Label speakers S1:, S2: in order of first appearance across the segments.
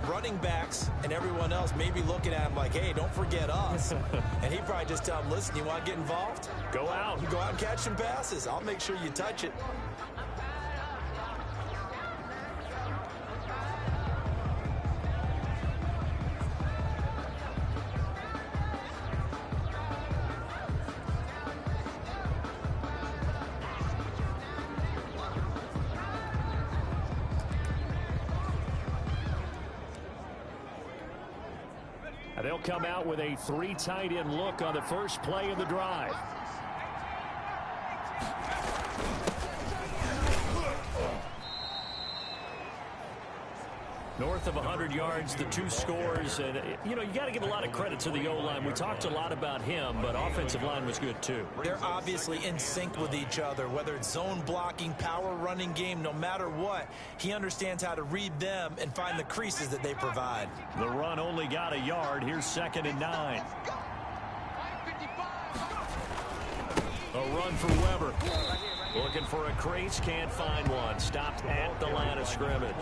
S1: running backs and everyone else may be looking at him like, hey, don't forget us. And he'd probably just tell them, listen, you want to get involved?
S2: Go out.
S1: Go out and catch some passes. I'll make sure you touch it.
S2: They'll come out with a 3 tight end look on the first play of the drive. North of 100 yards, the 2 scores. And, you know, you got to give a lot of credit to the O-line. We talked a lot about him, but offensive line was good, too.
S1: They're obviously in sync with each other, whether it's zone blocking, power running game, no matter what. He understands how to read them and find the creases that they provide.
S2: The run only got a yard. Here's 2nd and 9. A run for Weber. Looking for a crease, can't find one. Stopped at the line of scrimmage.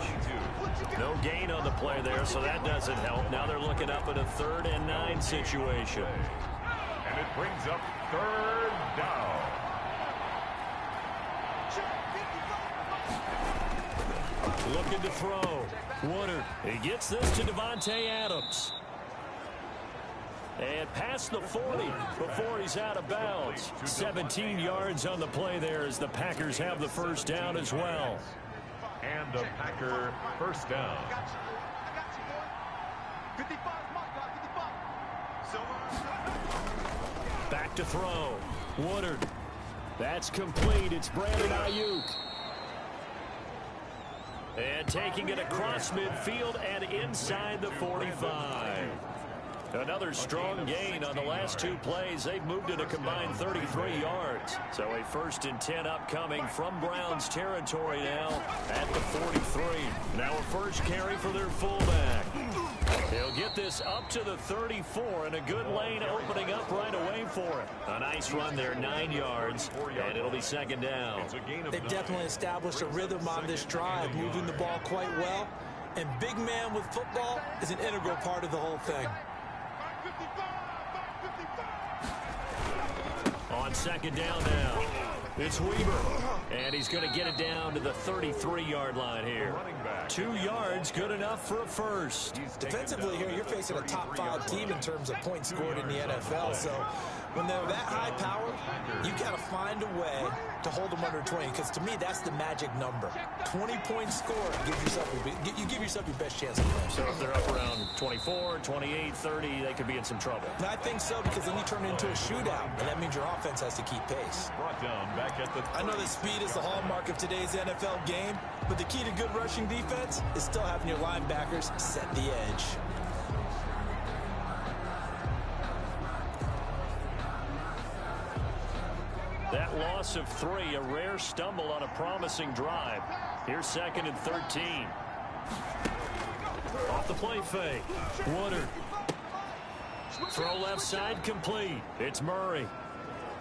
S2: No gain on the play there, so that doesn't help. Now they're looking up at a 3rd and 9 situation.
S3: And it brings up 3rd down.
S2: Looking to throw. Woodard. He gets this to Devontae Adams. And past the 40 before he's out of bounds. 17 yards on the play there as the Packers have the first down as well.
S3: And the Packer first down.
S2: Back to throw. Woodard. That's complete. It's Brandon Ayuk. And taking it across midfield and inside the 45. Another strong gain on the last 2 plays. They've moved it a combined 33 yards. So a 1st and 10 upcoming from Browns territory now at the 43. Now a first carry for their fullback. He'll get this up to the 34, and a good lane opening up right away for it. A nice run there, 9 yards, and it'll be 2nd down.
S1: They've definitely established a rhythm on this drive, moving the ball quite well. And big man with football is an integral part of the whole thing.
S2: On 2nd down now, it's Weber. And he's going to get it down to the 33-yard line here. 2 yards, good enough for a first.
S1: Defensively here, you're facing a top 5 team in terms of points scored in the NFL. So when they're that high power, you got to find a way to hold them under 20. Because to me, that's the magic number. 20 points scored, you give yourself your best chance of winning.
S2: So if they're up around 24, 28, 30, they could be in some trouble.
S1: And I think so, because then you turn it into a shootout, and that means your offense has to keep pace.
S3: Brought down back at the
S1: I know that speed is the hallmark of today's NFL game, but the key to good rushing defense is still having your linebackers set the edge.
S2: That loss of 3, a rare stumble on a promising drive. Here's 2nd and 13. Off the play fake. Woodard. Throw left side complete. It's Murray.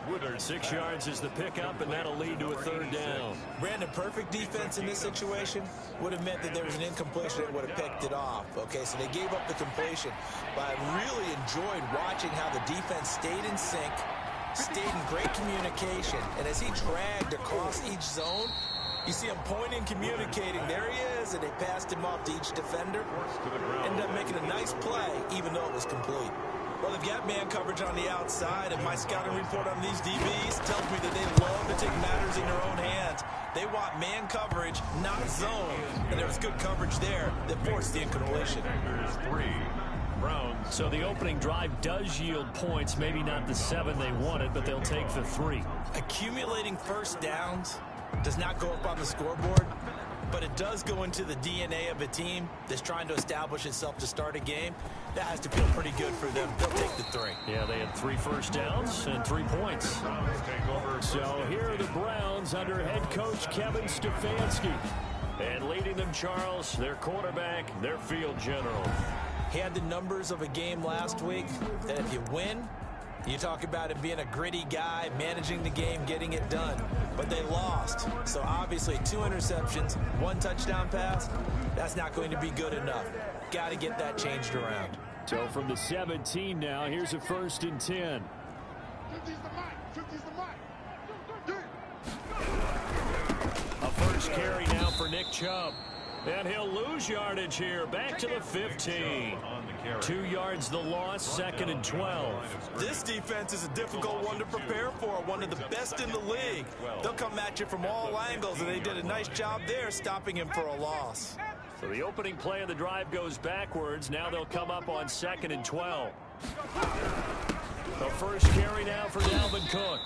S2: Woodard, 6 yards is the pickup, and that'll lead to a 3rd down.
S1: Brandon, perfect defense in this situation would have meant that there was an incompletion that would have picked it off. Okay, so they gave up the completion. But I really enjoyed watching how the defense stayed in sync, stayed in great communication. And as he dragged across each zone, you see him pointing, communicating. There he is, and they passed him off to each defender. Ended up making a nice play, even though it was complete. Well, they've got man coverage on the outside, and my scouting report on these DBs tells me that they love to take matters in their own hands. They want man coverage, not zone. And there was good coverage there that forced the incompletion.
S2: So the opening drive does yield points, maybe not the 7 they wanted, but they'll take the 3.
S1: Accumulating first downs does not go up on the scoreboard, but it does go into the DNA of a team that's trying to establish itself to start a game. That has to feel pretty good for them. They'll take the 3.
S2: Yeah, they had 3 first downs and 3 points. So here are the Browns under head coach Kevin Stefanski. And leading them, Charles, their quarterback, their field general.
S1: He had the numbers of a game last week that if you win, you talk about him being a gritty guy, managing the game, getting it done. But they lost. So obviously 2 interceptions, 1 touchdown pass, that's not going to be good enough. got to get that changed around.
S2: So from the 17 now, here's a 1st and 10.
S4: 50's the mic. 50's the mic.
S2: A first carry now for Nick Chubb. And he'll lose yardage here. Back to the 15. 2 yards the loss, 2nd and 12.
S1: This defense is a difficult one to prepare for, one of the best in the league. They'll come at you from all angles, and they did a nice job there stopping him for a loss.
S2: So the opening play of the drive goes backwards. Now they'll come up on 2nd and 12. The first carry now for Dalvin Cook.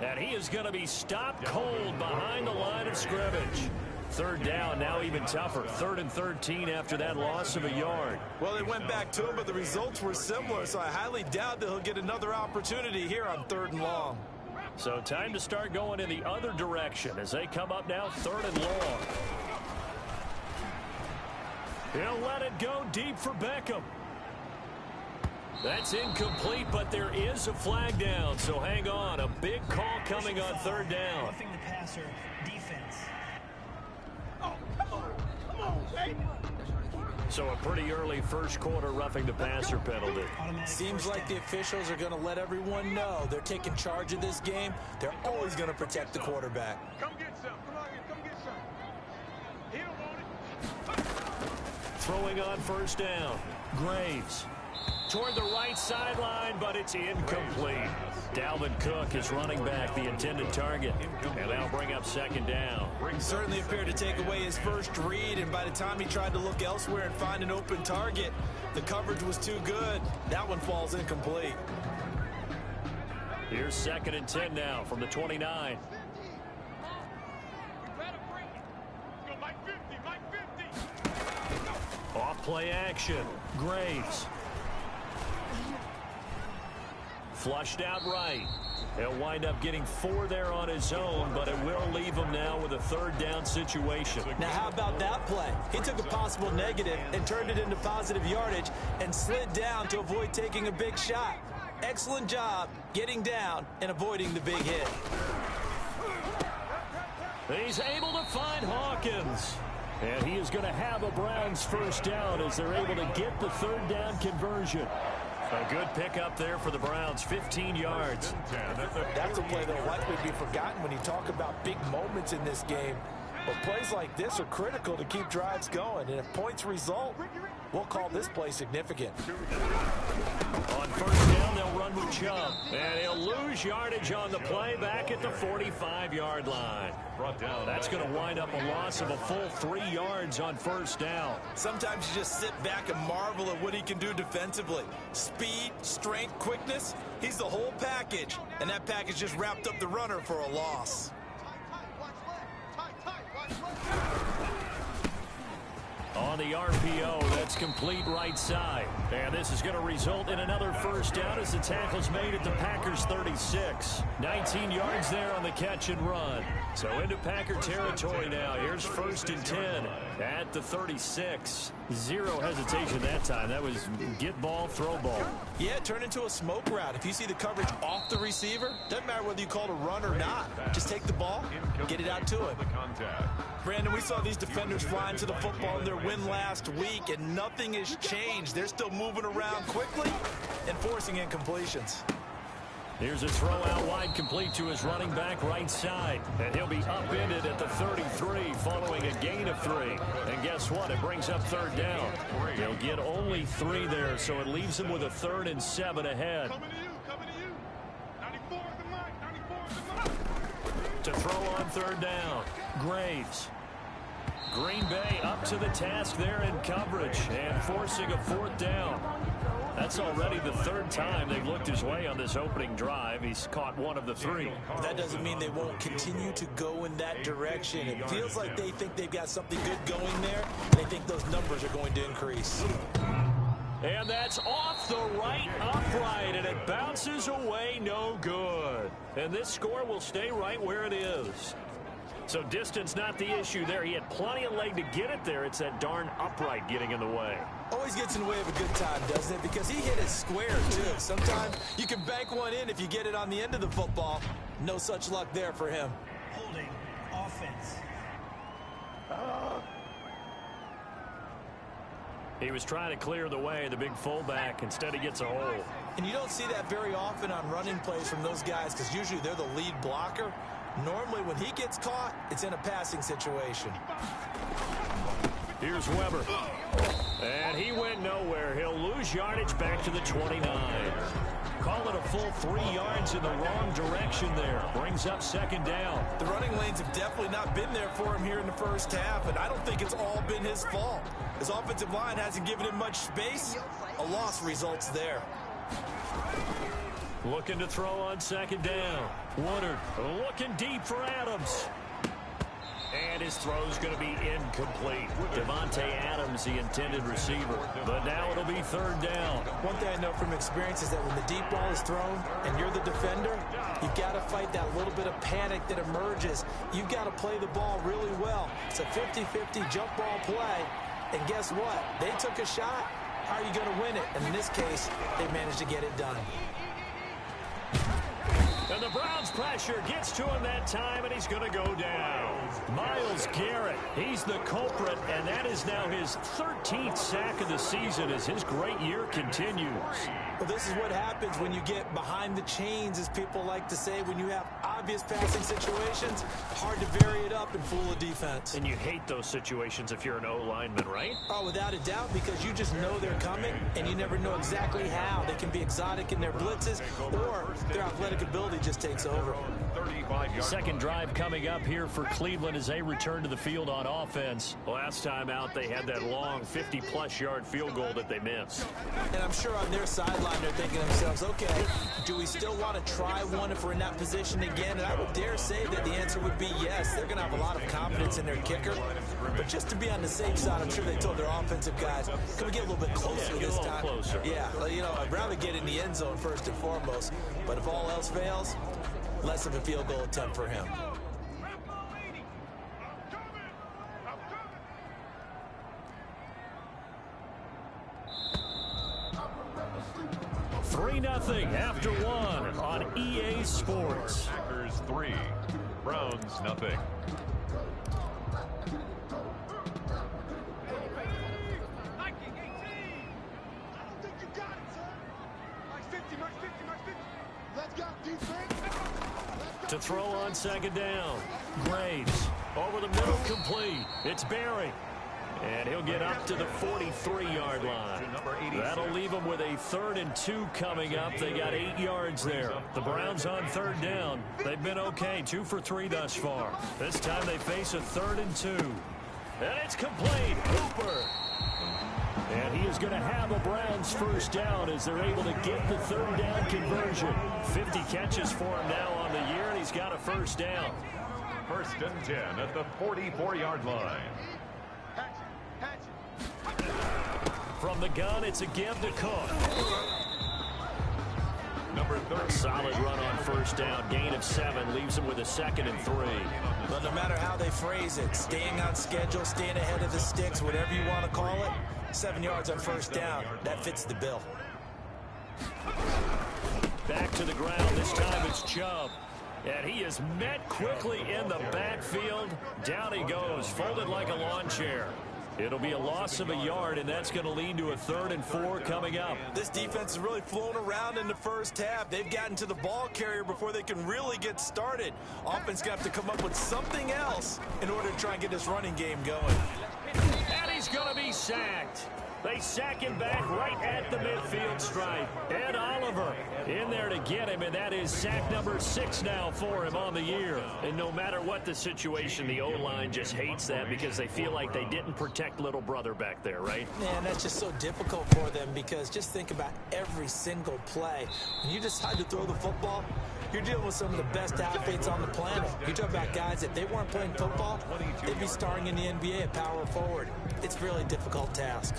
S2: And he is going to be stopped cold behind the line of scrimmage. 3rd down, now even tougher. 3rd and 13 after that loss of a yard.
S1: Well, they went back to him, but the results were similar, so I highly doubt that he'll get another opportunity here on 3rd and long.
S2: So time to start going in the other direction as they come up now 3rd and long. He'll let it go deep for Beckham. That's incomplete, but there is a flag down, so hang on. A big call coming on 3rd down.
S5: Roughing the passer, defense.
S2: So a pretty early first quarter roughing the passer penalty.
S1: Seems like the officials are going to let everyone know they're taking charge of this game. They're always going to protect the quarterback.
S4: Come get some. Come on here. Come get some. He don't want it.
S2: Throwing on 1st down. Graves. Toward the right sideline, but it's incomplete. Dalvin Cook is running back, the intended target. And that'll bring up 2nd down.
S1: Certainly appeared to take away his first read, and by the time he tried to look elsewhere and find an open target, the coverage was too good. That one falls incomplete.
S2: Here's 2nd and 10 now from the 29. Off play action. Graves. Flushed out right. He'll wind up getting 4 there on his own, but it will leave him now with a 3rd down situation.
S1: Now, how about that play? He took a possible negative and turned it into positive yardage and slid down to avoid taking a big shot. Excellent job getting down and avoiding the big hit.
S2: He's able to find Hawkins. And he is going to have a Browns 1st down as they're able to get the 3rd down conversion. A good pickup there for the Browns, 15 yards.
S1: That's a play that will likely be forgotten when you talk about big moments in this game. But plays like this are critical to keep drives going. And if points result, we'll call this play significant.
S2: On 1st down, they'll run with Chubb. And he'll lose yardage on the play back at the 45-yard line. That's going to wind up a loss of a full 3 yards on 1st down.
S1: Sometimes you just sit back and marvel at what he can do defensively. Speed, strength, quickness, he's the whole package. And that package just wrapped up the runner for a loss.
S2: On the RPO, that's complete right side. And this is going to result in another 1st down as the tackle's made at the Packers 36. 19 yards there on the catch and run. So into Packer territory now. Here's 1st and 10 at the 36. Zero hesitation that time. That was get ball, throw ball.
S1: Yeah, turn into a smoke route. If you see the coverage off the receiver, doesn't matter whether you call it a run or not. Just take the ball, get it out to him. Brandon, we saw these defenders flying to the football in their win last week, and nothing has changed. They're still moving around quickly and forcing incompletions.
S2: Here's a throw out wide, complete to his running back right side. And he'll be upended at the 33 following a gain of 3. And guess what? It brings up 3rd down. They'll get only 3 there, so it leaves him with a 3rd and 7 ahead. To throw on 3rd down. Graves. Green Bay up to the task there in coverage and forcing a 4th down. That's already the 3rd time they've looked his way on this opening drive. He's caught 1 of the 3.
S1: That doesn't mean they won't continue to go in that direction. It feels like they think they've got something good going there. They think those numbers are going to increase.
S2: And that's off the right upright, and it bounces away no good. And this score will stay right where it is. So distance not the issue there. He had plenty of leg to get it there. It's that darn upright getting in the way.
S1: Always gets in the way of a good time, doesn't it? Because he hit it square, too. Sometimes you can bank one in if you get it on the end of the football. No such luck there for him.
S2: He was trying to clear the way, the big fullback. Instead, he gets a hole.
S1: And you don't see that very often on running plays from those guys because usually they're the lead blocker. Normally, when he gets caught, it's in a passing situation.
S2: Here's Weber. And he went nowhere. He'll lose yardage back to the 29. Call it a full 3 yards in the wrong direction there. Brings up second down.
S1: The running lanes have definitely not been there for him here in the first half, and I don't think it's all been his fault. His offensive line hasn't given him much space. A loss results there.
S2: Looking to throw on second down. Woodard looking deep for Adams. And his throw's going to be incomplete. Devontae Adams, the intended receiver. But now it'll be third down.
S1: One thing I know from experience is that when the deep ball is thrown and you're the defender, you've got to fight that little bit of panic that emerges. You've got to play the ball really well. It's a 50-50 jump ball play. And guess what? They took a shot. How are you going to win it? And in this case, they managed to get it done.
S2: And the Browns pressure gets to him that time, and he's going to go down. Myles Garrett, he's the culprit, and that is now his 13th sack of the season as his great year continues.
S1: Well, this is what happens when you get behind the chains, as people like to say. When you have obvious passing situations, hard to vary it up and fool a defense.
S2: And you hate those situations if you're an O-lineman, right?
S1: Oh, without a doubt, because you just know they're coming, and you never know exactly how. They can be exotic in their blitzes, or their athletic ability just takes over.
S2: Second drive coming up here for Cleveland as they return to the field on offense. Last time out, they had that long 50-plus yard field goal that they missed.
S1: And I'm sure on their sideline, they're thinking to themselves, okay, do we still want to try one if we're in that position again? And I would dare say that the answer would be yes. They're going to have a lot of confidence in their kicker. But just to be on the safe side, I'm sure they told their offensive guys, can we get a little bit closer this time?
S2: Closer.
S1: Yeah, you know, I'd rather get in the end zone first and foremost. But if all else fails, less of a field goal attempt for him.
S2: 3-0 after one on EA Sports.
S3: Packers 3, Browns 0.
S2: To throw on second down. Graves over the middle, complete. It's Barry. And he'll get up to the 43-yard line. That'll leave them with a 3rd and 2 coming up. They got 8 yards there. The Browns on third down. They've been okay, 2 for 3 thus far. This time they face a 3rd and 2. And it's complete. Hooper. And he is going to have a Browns first down as they're able to get the 3rd down conversion. 50 catches for him now on the year, and he's got a first down.
S3: 1st and 10 at the 44-yard line.
S2: From the gun, it's a give to Cook.
S3: Number 30.
S2: Solid run on first down. Gain of 7 leaves him with a 2nd and 3.
S1: But no matter how they phrase it, staying on schedule, staying ahead of the sticks, whatever you want to call it, 7 yards on first down, that fits the bill.
S2: Back to the ground. This time it's Chubb. And he is met quickly in the backfield. Down he goes, folded like a lawn chair. It'll be a loss of a yard, and that's going to lead to a 3rd and 4 coming up.
S1: This defense has really flown around in the first half. They've gotten to the ball carrier before they can really get started. Offense going to have to come up with something else in order to try and get this running game going.
S2: And he's going to be sacked. They sack him back right at the midfield stripe. Ed Oliver in there to get him, and that is sack number 6 now for him on the year. And no matter what the situation, the O-line just hates that because they feel like they didn't protect little brother back there, right?
S1: Man, that's just so difficult for them because just think about every single play. When you decide to throw the football, you're dealing with some of the best athletes on the planet. You talk about guys, if they weren't playing football, they'd be starring in the NBA at power forward. It's a really difficult task.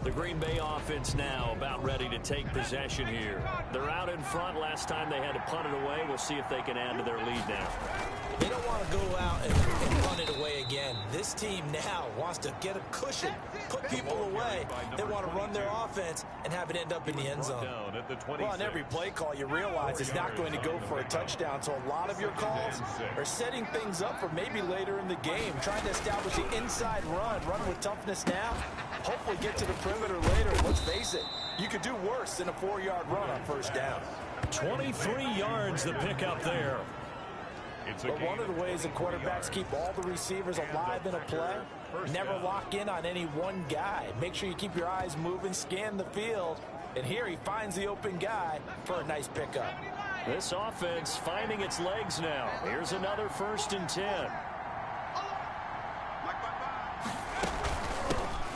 S2: The Green Bay offense now about ready to take possession here. They're out in front. Last time they had to punt it away. We'll see if they can add to their lead now.
S1: They don't want to go out and run it away again. This team now wants to get a cushion, put people away. They want to run their offense and have it end up in the end zone.
S6: Well, on every play call, you realize it's not going to go for a touchdown, so a lot of your calls are setting things up for maybe later in the game, trying to establish the inside run with toughness now, hopefully get to the perimeter later. Let's face it, you could do worse than a 4-yard run on first down.
S2: 23 yards the pickup there.
S6: But one of the ways the quarterbacks keep all the receivers alive in a play, never lock in on any one guy. Make sure you keep your eyes moving, scan the field, and here he finds the open guy for a nice pickup.
S2: This offense finding its legs now. Here's another 1st and 10.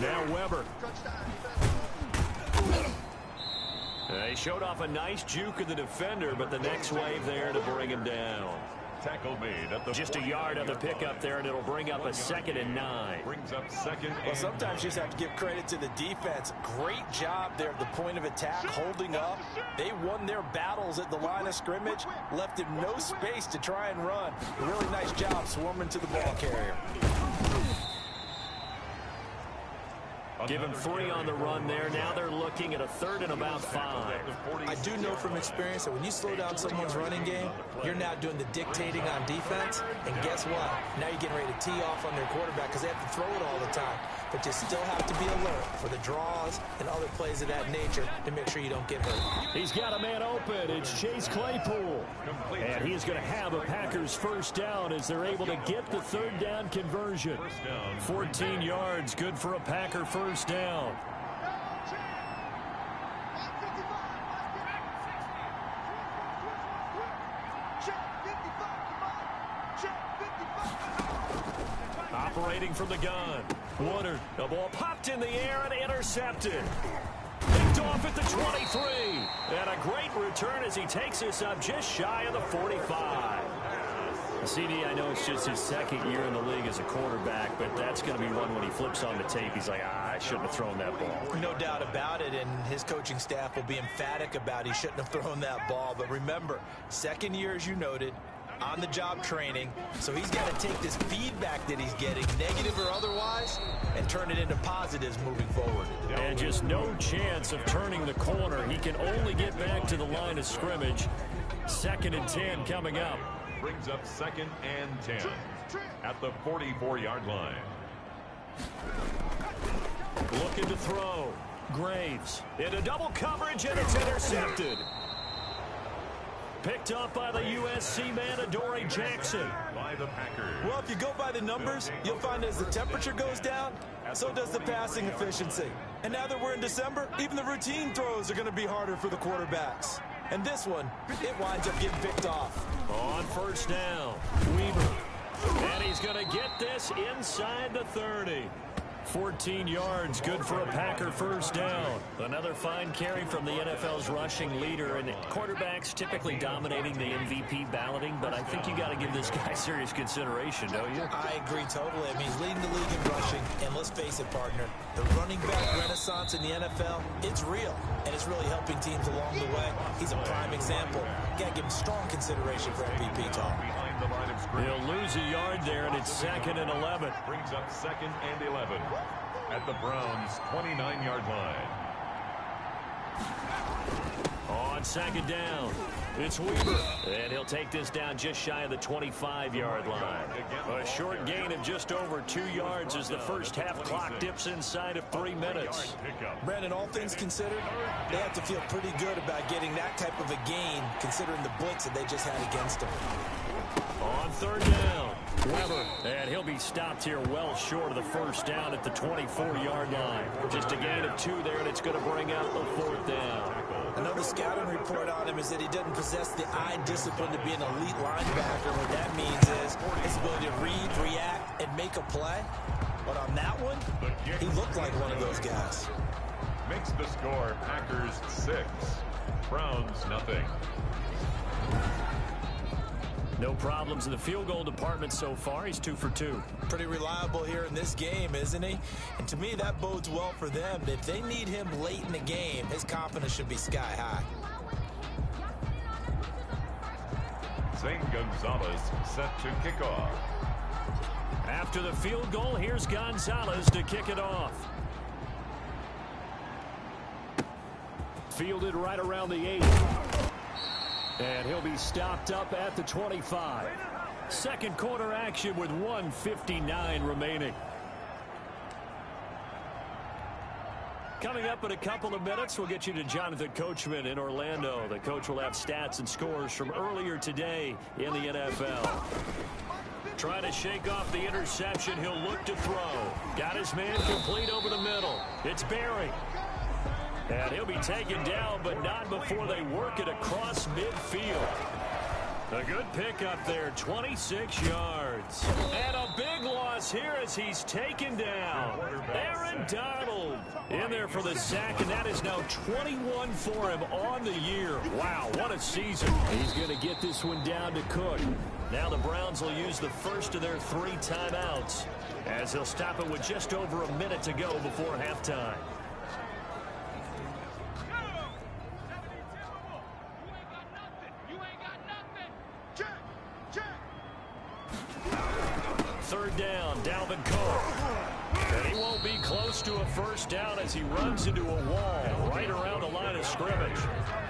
S2: Now Weber. They showed off a nice juke of the defender, but the next wave there to bring him down.
S3: Tackle made at the
S2: Just a yard of the pickup there, and it'll bring up a 2nd and 9.
S3: Brings up 2nd.
S6: Well, sometimes you just have to give credit to the defense. Great job there at the point of attack, holding up. They won their battles at the line of scrimmage, left him no space to try and run. A really nice job swarming to the ball carrier.
S2: Give him 3 on the run there. Now they're looking at a 3rd and about 5.
S1: I do know from experience that when you slow down someone's running game, you're now doing the dictating on defense. And guess what? Now you're getting ready to tee off on their quarterback because they have to throw it all the time. But you still have to be alert for the draws and other plays of that nature to make sure you don't get hurt.
S2: He's got a man open. It's Chase Claypool. And he's going to have a Packers 1st down as they're able to get the 3rd down conversion. 14 yards, good for a Packer 1st down. Operating from the gun. Woodard, the ball popped in the air and intercepted. Picked off at the 23. And a great return as he takes this up just shy of the 45. CD, I know it's just his 2nd year in the league as a quarterback, but that's going to be one when he flips on the tape. He's like, I shouldn't have thrown that ball.
S1: No doubt about it, and his coaching staff will be emphatic about he shouldn't have thrown that ball. But remember, 2nd year, as you noted, on-the-job training, so he's got to take this feedback that he's getting, negative or otherwise, and turn it into positives moving forward.
S2: And just no chance of turning the corner. He can only get back to the line of scrimmage. 2nd and 10 coming up.
S3: Brings up 2nd and 10 at the 44-yard line.
S2: Looking to throw. Graves into double coverage, and it's intercepted. Picked up by the USC man, Adoree Jackson.
S3: By the Packers.
S1: Well, if you go by the numbers, you'll find as the temperature goes down, so does the passing efficiency. And now that we're in December, even the routine throws are going to be harder for the quarterbacks. And this one, it winds up getting picked off.
S2: On 1st down, Weaver. And he's going to get this inside the 30. 14 yards, good for a Packer 1st down. Another fine carry from the NFL's rushing leader, and quarterbacks typically dominating the MVP balloting, but I think you got to give this guy serious consideration, don't you?
S1: I agree totally. I mean, he's leading the league in rushing, and let's face it, partner, the running back renaissance in the NFL, it's real, and it's really helping teams along the way. He's a prime example. Got to give him strong consideration for MVP talk.
S2: He'll lose a yard there, and it's 2nd and 11.
S3: Brings up 2nd and 11 at the Browns' 29-yard line.
S2: On 2nd down, it's Weaver. And he'll take this down just shy of the 25-yard line. A short gain of just over 2 yards as the first half clock dips inside of 3 minutes.
S1: Brandon, all things considered, they have to feel pretty good about getting that type of a gain, considering the blitz that they just had against them.
S2: On 3rd down, Weber, and he'll be stopped here well short of the 1st down at the 24-yard line. Just a gain of 2 there, and it's going to bring out the 4th down.
S1: Another scouting report on him is that he doesn't possess the eye discipline to be an elite linebacker. What that means is his ability to read, react, and make a play. But on that one, he looked like one of those guys.
S3: Makes the score Packers 6, Browns nothing.
S2: No problems in the field goal department so far. He's 2 for 2.
S1: Pretty reliable here in this game, isn't he? And to me, that bodes well for them. If they need him late in the game, his confidence should be sky high.
S3: Zane Gonzalez set to kick off.
S2: After the field goal, here's Gonzalez to kick it off. Fielded right around the 8. And he'll be stopped up at the 25. Second quarter action with 1:59 remaining. Coming up in a couple of minutes, we'll get you to Jonathan Coachman in Orlando. The coach will have stats and scores from earlier today in the NFL. Trying to shake off the interception, he'll look to throw. Got his man complete over the middle. It's Barry. And he'll be taken down, but not before they work it across midfield. A good pickup there, 26 yards. And a big loss here as he's taken down. Aaron Donald in there for the sack, and that is now 21 for him on the year. Wow, what a season. He's going to get this one down to Cook. Now the Browns will use the first of their 3 timeouts as he'll stop it with just over a minute to go before halftime. Third down, Dalvin Cook. And he won't be close to a first down as he runs into a wall right around the line of scrimmage.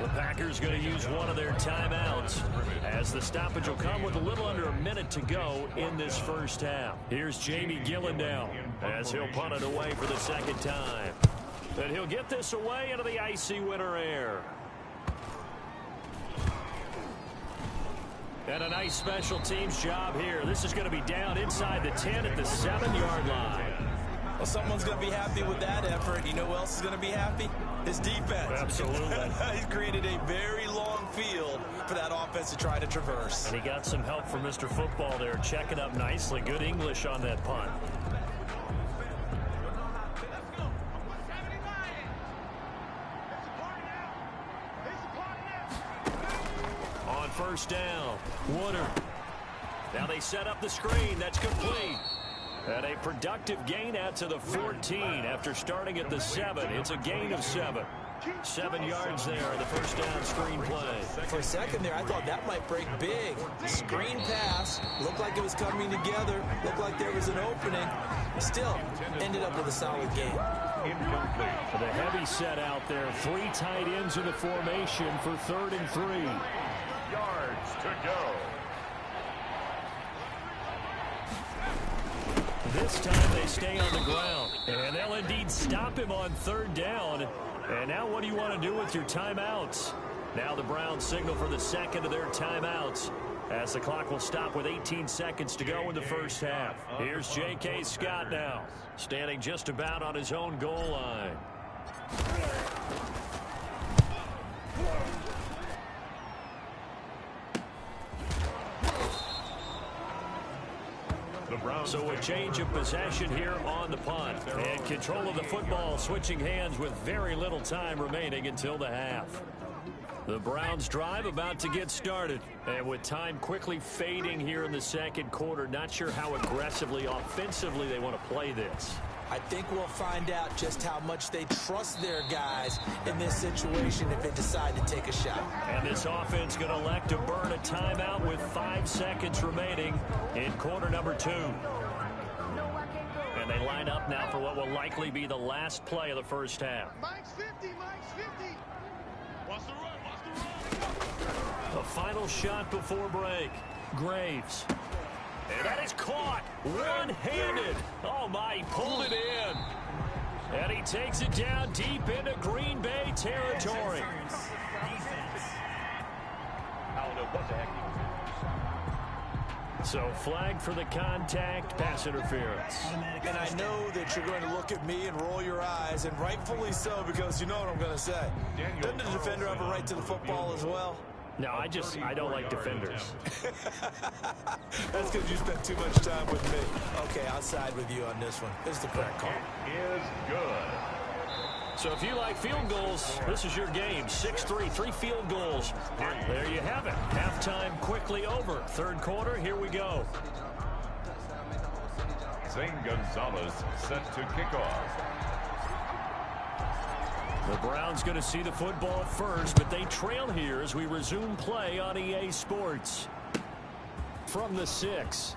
S2: The Packers going to use one of their timeouts as the stoppage will come with a little under a minute to go in this first half. Here's Jamie Gillen now as he'll punt it away for the second time. And he'll get this away into the icy winter air. And a nice special teams job here. This is going to be down inside the 10 at the 7-yard line.
S6: Well, someone's going to be happy with that effort. You know who else is going to be happy? His defense.
S2: Absolutely.
S6: He's created a very long field for that offense to try to traverse.
S2: And he got some help from Mr. Football there, checking up nicely. Good English on that punt. On first down, Woodard. Now they set up the screen. That's complete. And a productive gain out to the 14 after starting at the 7. It's a gain of 7. 7 yards there, the first down screen play.
S6: For a second there, I thought that might break big. Screen pass, looked like it was coming together, looked like there was an opening. Still, ended up with a solid game.
S3: Incomplete.
S2: The heavy set out there. 3 tight ends in the formation for 3rd and 3.
S3: Yards to go.
S2: This time they stay on the ground. And they'll indeed stop him on 3rd down. And now what do you want to do with your timeouts? Now the Browns signal for the second of their timeouts as the clock will stop with 18 seconds to go in the first half. Here's J.K. Scott now, standing just about on his own goal line. So a change of possession here on the punt. And control of the football switching hands with very little time remaining until the half. The Browns drive about to get started. And with time quickly fading here in the second quarter, not sure how aggressively, offensively they want to play this.
S6: I think we'll find out just how much they trust their guys in this situation if they decide to take a shot.
S2: And this offense going to elect to burn a timeout with 5 seconds remaining in quarter number 2. And they line up now for what will likely be the last play of the first half.
S4: Mike's 50, Mike's 50. What's the run? What's the run?
S2: The final shot before break. Graves. And that is caught one-handed. Oh, my, he pulled it in. And he takes it down deep into Green Bay territory.
S5: Defense.
S4: I don't know what the heck he was doing.
S2: So flag for the contact, pass interference.
S6: And I know that you're going to look at me and roll your eyes, and rightfully so, because you know what I'm going to say. Doesn't the defender have a right to the football as well?
S2: No, I don't like defenders.
S6: That's because you spent too much time with me. Okay, I'll side with you on this one. It's the correct call.
S3: It is good.
S2: So if you like field goals, this is your game. 6-3, 3 field goals. There you have it. Halftime quickly over. Third quarter, here we go.
S3: Zane Gonzalez set to kick off.
S2: The Browns going to see the football first, but they trail here as we resume play on EA Sports. from the 6.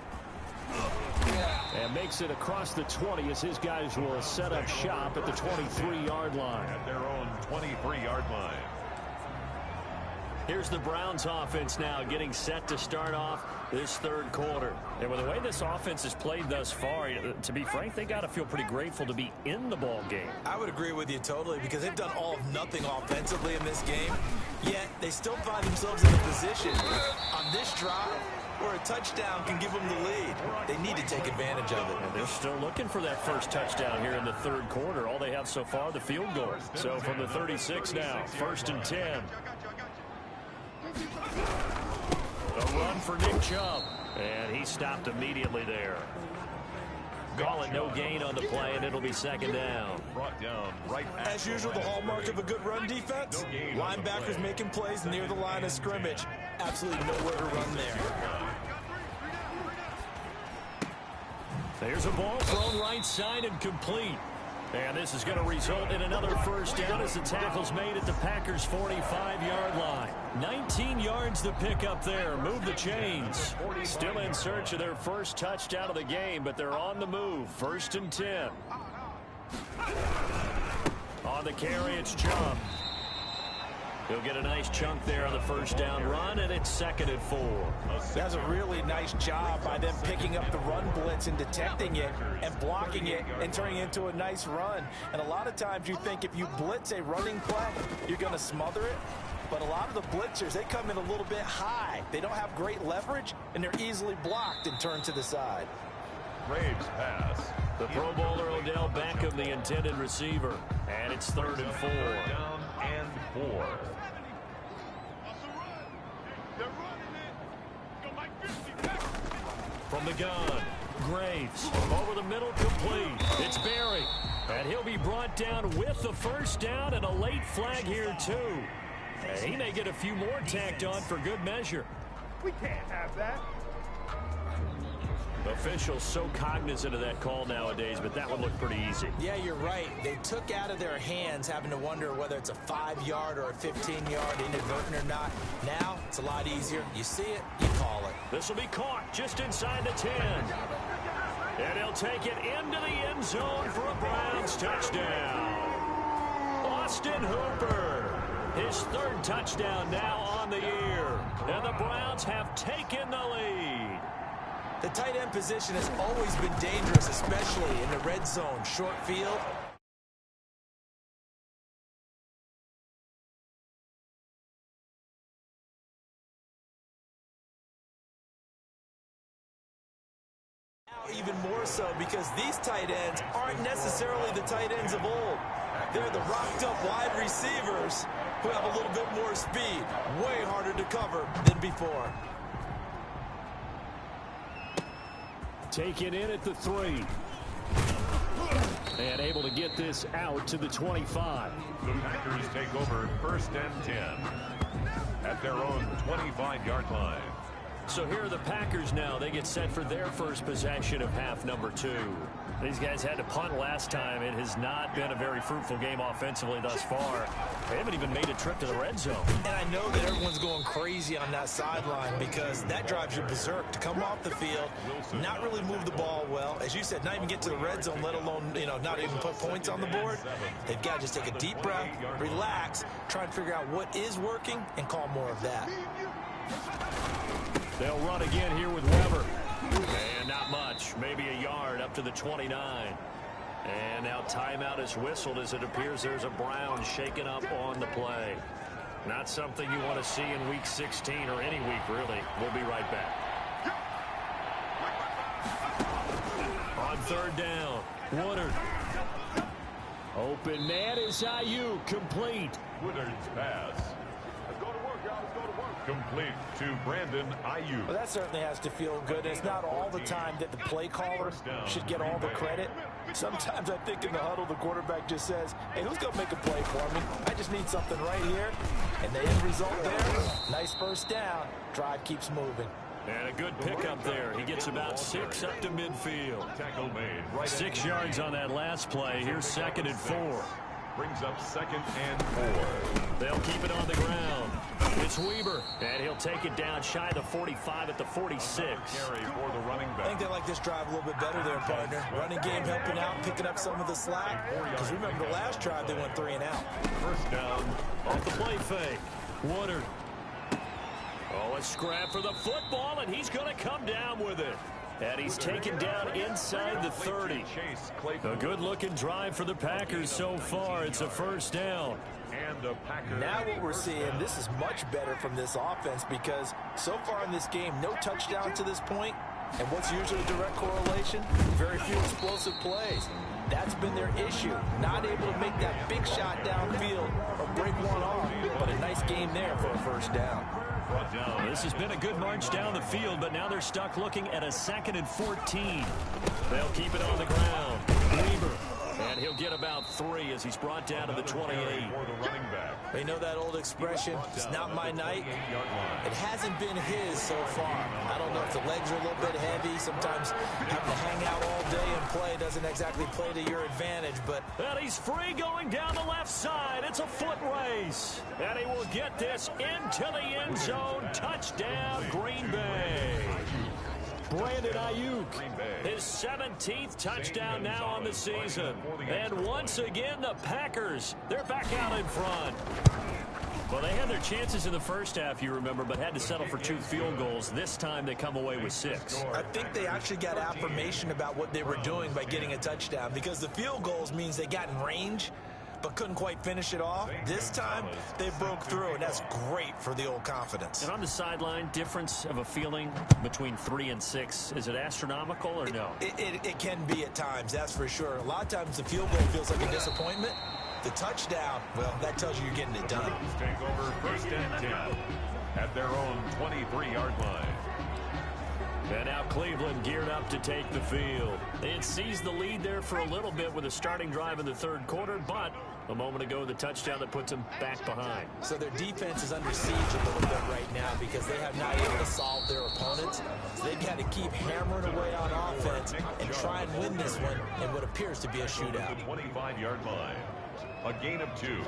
S2: And makes it across the 20 as his guys will set up shop at the 23-yard line.
S3: At their own 23-yard line.
S2: Here's the Browns offense now getting set to start off this third quarter. And with the way this offense has played thus far, to be frank, they got to feel pretty grateful to be in the ball game.
S1: I would agree with you totally because they've done all of nothing offensively in this game, yet they still find themselves in a position on this drive where a touchdown can give them the lead. They need to take advantage of it.
S2: And they're still looking for that first touchdown here in the third quarter. All they have so far, the field goal. So from the 36 now, 1st and 10. A run for Nick Chubb. And he stopped immediately there. Call it no gain on the play, and it'll be 2nd down.
S3: Brought down right
S1: as usual, the hallmark of a good run defense. Linebackers making plays near the line of scrimmage. Absolutely nowhere to run there.
S2: There's a ball thrown right side and complete. And this is going to result in another first down as the tackle's made at the Packers' 45-yard line. 19 yards to pick up there. Move the chains. Still in search of their first touchdown of the game, but they're on the move. 1st and 10. On the carry, it's Chubb. He'll get a nice chunk there on the first down run, and it's 2nd and 4.
S6: That's a really nice job by them picking up the run blitz and detecting it and blocking it and turning it into a nice run. And a lot of times you think if you blitz a running play, you're going to smother it. But a lot of the blitzers, they come in a little bit high. They don't have great leverage, and they're easily blocked and turned to the side.
S3: Braves pass.
S2: The Pro Bowler Odell Beckham, the intended receiver. And it's 3rd and 4.
S3: Down and 4.
S2: From the gun, Graves, over the middle, complete. It's Barry, and he'll be brought down with the first down and a late flag here, too. He may get a few more tacked on for good measure.
S4: We can't have that.
S2: Officials so cognizant of that call nowadays, but that one looked pretty easy.
S1: Yeah, you're right. They took out of their hands having to wonder whether it's a 5-yard or a 15-yard, inadvertent or not. Now, it's a lot easier. You see it, you call it.
S2: This will be caught just inside the 10. And he'll take it into the end zone for a Browns touchdown. Austin Hooper, his 3rd touchdown now on the year. And the Browns have taken the lead.
S1: The tight end position has always been dangerous, especially in the red zone, short field. Now even more so because these tight ends aren't necessarily the tight ends of old. They're the rocked-up wide receivers who have a little bit more speed, way harder to cover than before.
S2: Taken in at the 3. And able to get this out to the 25.
S3: The Packers take over 1st and 10 at their own 25-yard line.
S2: So here are the Packers now. They get set for their first possession of half number 2. These guys had to punt last time. It has not been a very fruitful game offensively thus far. They haven't even made a trip to the red zone.
S1: And I know that everyone's going crazy on that sideline because that drives you berserk to come off the field, not really move the ball well. As you said, not even get to the red zone, let alone, not even put points on the board. They've got to just take a deep breath, relax, try and figure out what is working, and call more of that.
S2: They'll run again here with Weber. And not much, maybe a yard up to the 29. And now timeout is whistled as it appears there's a Brown shaken up on the play. Not something you want to see in Week 16 or any week, really. We'll be right back. On 3rd down, Woodard. Open man is Ayuk, complete.
S3: Woodard's pass.
S4: Let's go to work, y'all. Let's go to work.
S3: Complete to Brandon Ayuk.
S6: Well, that certainly has to feel good. It's not all the time that the play caller should get all the credit. Sometimes I think in the huddle, the quarterback just says, hey, who's going to make a play for me? I just need something right here. And the end result there, nice first down. Drive keeps moving.
S2: And a good pickup there. He gets about 6 up to midfield.
S3: Tackle made. Right
S2: 6 yards on that last play. Here's 2nd and 4.
S3: Brings up 2nd and 4.
S2: They'll keep it on the ground. It's Weber, and he'll take it down shy of the 45 at the 46.
S3: Carry for the running
S6: I
S3: back.
S6: think they like this drive a little bit better there, partner. Running game helping out, picking up some of the slack. Because remember the last drive, they went 3 and out.
S3: First down.
S2: Off the play fake. Woodard. Oh, a scrap for the football, and he's going to come down with it. And he's taken down inside the 30. A good-looking drive for the Packers so far. It's a first down.
S3: And a Packer.
S6: Now what we're seeing, this is much better from this offense because so far in this game, no touchdown to this point. And what's usually a direct correlation? Very few explosive plays. That's been their issue. Not able to make that big shot downfield or break one off. But a nice game there for a first down.
S2: This has been a good march down the field, but now they're stuck looking at a 2nd and 14. They'll keep it on the ground. Weber. And he'll get about 3 as he's brought down to the 28.
S3: For the running back.
S6: They know that old expression, it's not my night. It hasn't been his so far. I don't know if the legs are a little bit heavy. Sometimes having to hang out all day and play doesn't exactly play to your advantage, but...
S2: And he's free going down the left side. It's a foot race. And he will get this into the end zone. Touchdown, Green Bay. Brandon Ayuk, his 17th touchdown now on the season. And once again, the Packers, they're back out in front. Well, they had their chances in the first half, you remember, but had to settle for 2 field goals. This time they come away with 6.
S6: I think they actually got affirmation about what they were doing by getting a touchdown because the field goals means they got in range but couldn't quite finish it off. This time, they broke through, and that's great for the old confidence.
S2: And on the sideline, difference of a feeling between 3 and 6, is it astronomical or no?
S6: It can be at times, that's for sure. A lot of times the field goal feels like a disappointment. The touchdown, well, that tells you you're getting it done.
S3: Take over 1st and 10 at their own 23-yard line.
S2: And now Cleveland geared up to take the field. It seized the lead there for a little bit with a starting drive in the 3rd quarter, but a moment ago, the touchdown that puts them back behind.
S6: So their defense is under siege a little bit right now because they have not able to solve their opponents. So they've got to keep hammering away on offense and try and win this one in what appears to be a shootout.
S3: 25-yard line. A gain of 2.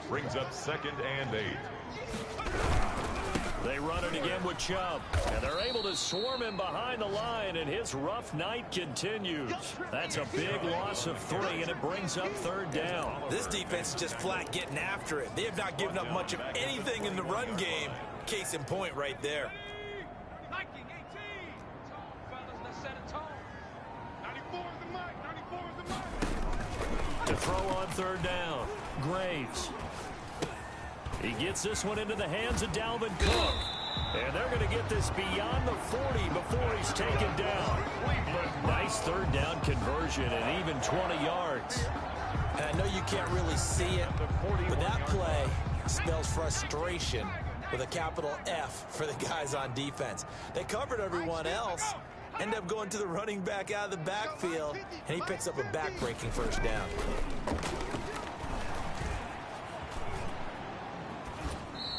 S3: Brings up 2nd and 8.
S2: They run it again with Chubb, and they're able to swarm him behind the line, and his rough night continues. That's a big loss of 3, and it brings up 3rd down.
S6: This defense is just flat getting after it. They have not given up much of anything in the run game. Case in point right there.
S4: 19, 18. Fellas, let's set a tone. 94 is the mic. 94 is the mic.
S2: To throw on 3rd down, Graves. He gets this one into the hands of Dalvin Cook. And they're going to get this beyond the 40 before he's taken down. Nice 3rd down conversion and even 20 yards.
S6: And I know you can't really see it, but that play spells frustration with a capital F for the guys on defense. They covered everyone else, end up going to the running back out of the backfield, and he picks up a back-breaking 1st down.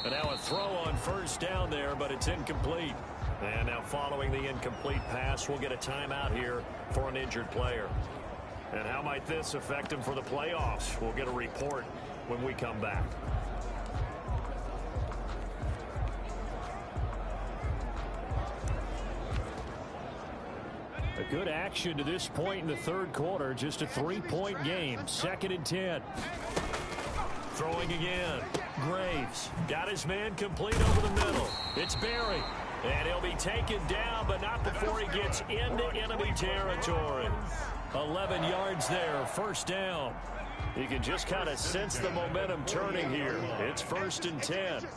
S2: And now a throw on 1st down there, but it's incomplete. And now following the incomplete pass, we'll get a timeout here for an injured player. And how might this affect him for the playoffs? We'll get a report when we come back. A good action to this point in the 3rd quarter. Just a 3-point game. 2nd and 10. Throwing again. Graves got his man complete over the middle. It's Barry. And he'll be taken down, but not before he gets into enemy territory. 11 yards there, 1st down. You can just kind of sense the momentum turning here. It's 1st and 10.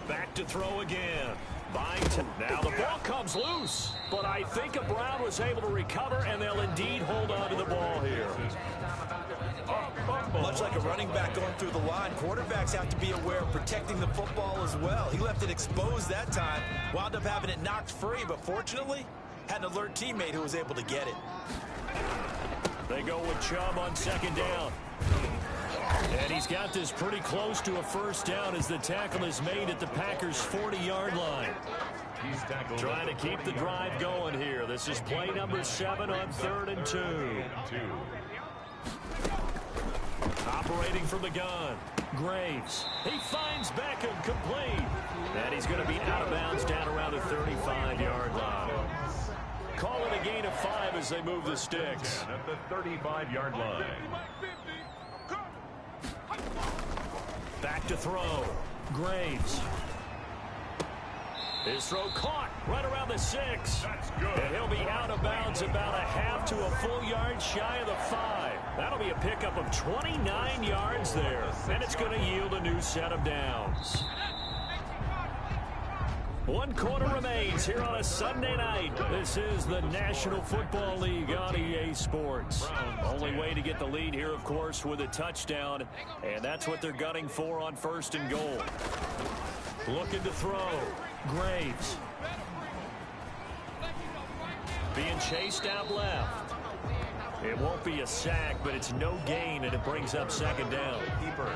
S2: Back to throw again. Byington. Now the ball comes loose, but I think Brown was able to recover, and they'll indeed hold on to the ball here.
S6: Much like a running back going through the line, quarterbacks have to be aware of protecting the football as well. He left it exposed that time, wound up having it knocked free, but fortunately, had an alert teammate who was able to get it.
S2: They go with Chubb on 2nd down. And he's got this pretty close to a 1st down as the tackle is made at the Packers' 40-yard line.
S3: He's tackled.
S2: Trying to keep the drive going here. This is play number 7 on 3rd and 2. Operating from the gun. Graves. He finds Beckham complete. And he's going to be out of bounds down around the 35-yard line. Call it a gain of 5 as they move the sticks.
S3: At the 35-yard line.
S2: Back to throw. Graves. His throw caught right around the 6.
S3: That's good.
S2: And he'll be out of bounds about a half to a full yard shy of the 5. That'll be a pickup of 29 yards there. And it's going to yield a new set of downs. 1 quarter remains here on a Sunday night. This is the National Football League on EA Sports. Only way to get the lead here, of course, with a touchdown. And that's what they're gunning for on 1st and goal. Looking to throw. Graves. Being chased out left. It won't be a sack, but it's no gain, and it brings up 2nd down.
S3: Keeper.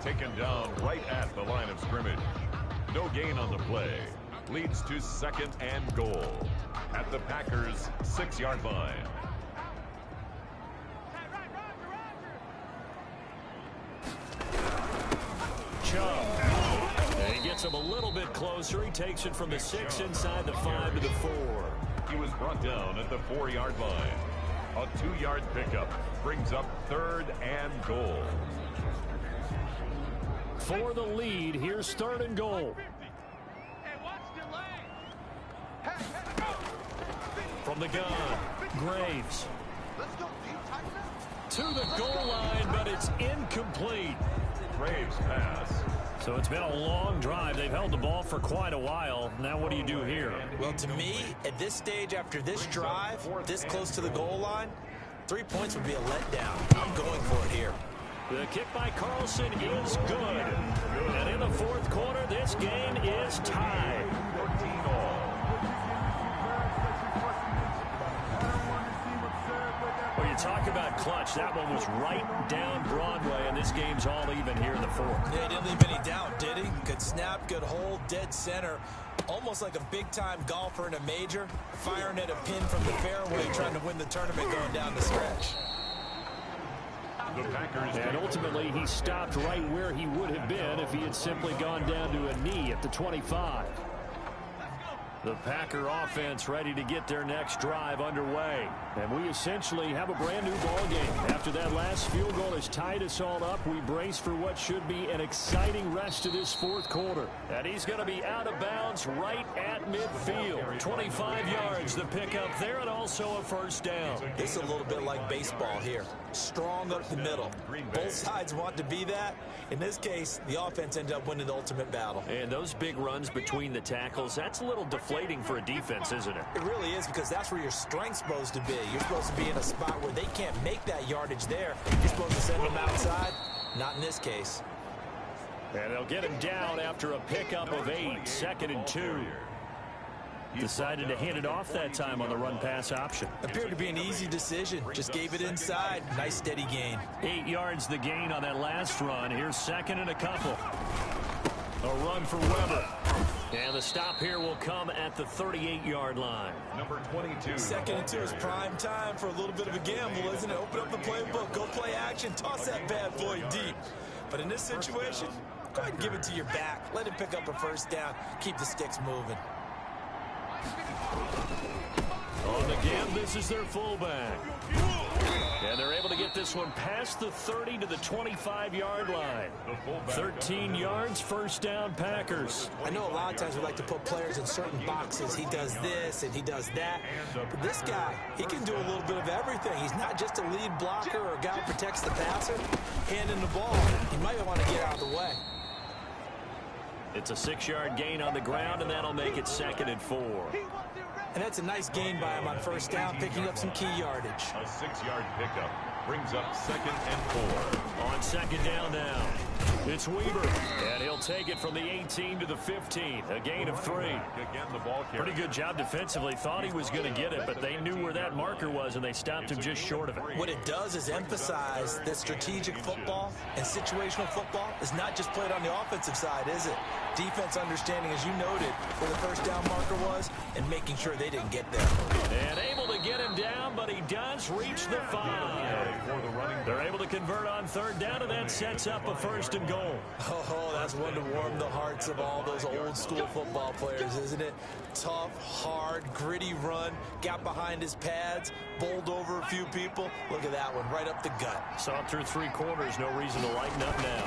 S3: Taken down right at the line of scrimmage. No gain on the play. Leads to 2nd and goal. At the Packers' 6-yard line.
S2: Chubb. And he gets him a little bit closer. He takes it from the 6 inside the 5 to the 4.
S3: He was brought down at the 4-yard line. A 2-yard pickup brings up 3rd and goal.
S2: For the lead, here's 3rd and goal. From the gun, Graves. To the goal line, but it's incomplete.
S3: Graves pass.
S2: So it's been a long drive. They've held the ball for quite a while. Now what do you do here?
S6: Well, to me, at this stage, after this drive, this close to the goal line, 3 points would be a letdown. I'm going for it here.
S2: The kick by Carlson is good. And in the 4th quarter, this game is tied.
S3: 14 all.
S2: Well, you talk about clutch. That one was right down Broadway, and this game's all even here in the 4th.
S6: Yeah, he didn't leave any doubt, did he? Good snap, good hold, dead center. Almost like a big-time golfer in a major, firing at a pin from the fairway, trying to win the tournament going down the stretch.
S2: And ultimately, he stopped right where he would have been if he had simply gone down to a knee at the 25. The Packer offense ready to get their next drive underway. And we essentially have a brand new ball game. After that last field goal has tied us all up, we brace for what should be an exciting rest of this 4th quarter. And he's going to be out of bounds right at midfield. 25 yards the pickup there, and also a 1st down.
S6: This is a little bit like baseball here. Strong up the middle. Both sides want to be that. In this case, the offense ended up winning the ultimate battle.
S2: And those big runs between the tackles, that's a little deflating for a defense, isn't it?
S6: It really is, because that's where your strength's supposed to be. You're supposed to be in a spot where they can't make that yardage there. You're supposed to send them outside. Not in this case.
S2: And they'll get him down after a pickup of 8. 2nd and 2. Decided to hand it off that time on the run-pass option.
S6: Appeared to be an easy decision. Just gave it inside. Nice steady gain.
S2: 8 yards the gain on that last run. Here's 2nd and a couple. A run for Weber. And the stop here will come at the 38-yard line.
S3: Number 22.
S6: 2nd and 2 is prime time for a little bit of a gamble, isn't it? Open up the playbook. Go play action. Toss that bad boy deep. But in this situation, go ahead and give it to your back. Let him pick up a 1st down. Keep the sticks moving.
S2: On the game, this is their fullback. And they're able to get this one past the 30 to the 25-yard line. 13 yards, 1st down, Packers.
S6: I know a lot of times we like to put players in certain boxes. He does this and he does that. But this guy, he can do a little bit of everything. He's not just a lead blocker or a guy who protects the passer. Handing the ball, he might want to get out of the way.
S2: It's a 6-yard gain on the ground, and that'll make it 2nd and 4.
S6: And that's a nice gain by him on 1st down, picking up some key yardage.
S3: A 6-yard pickup brings up 2nd and 4.
S2: On 2nd down now. It's Weaver, and he'll take it from the 18 to the 15, a gain of 3. Pretty good job defensively. Thought he was going to get it, but they knew where that marker was, and they stopped him just short of it.
S6: What it does is emphasize that strategic football and situational football is not just played on the offensive side, is it? Defense understanding, as you noted, where the first down marker was and making sure they didn't get there.
S2: And able to get him down, but he does reach the 5. They're able to convert on third down, and that sets up a 1st and goal.
S6: Oh, that's one to warm the hearts of all those old school football players, isn't it? Tough, hard, gritty run, got behind his pads, bowled over a few people. Look at that one, right up the gut.
S2: Saw it through 3 quarters, no reason to lighten up now.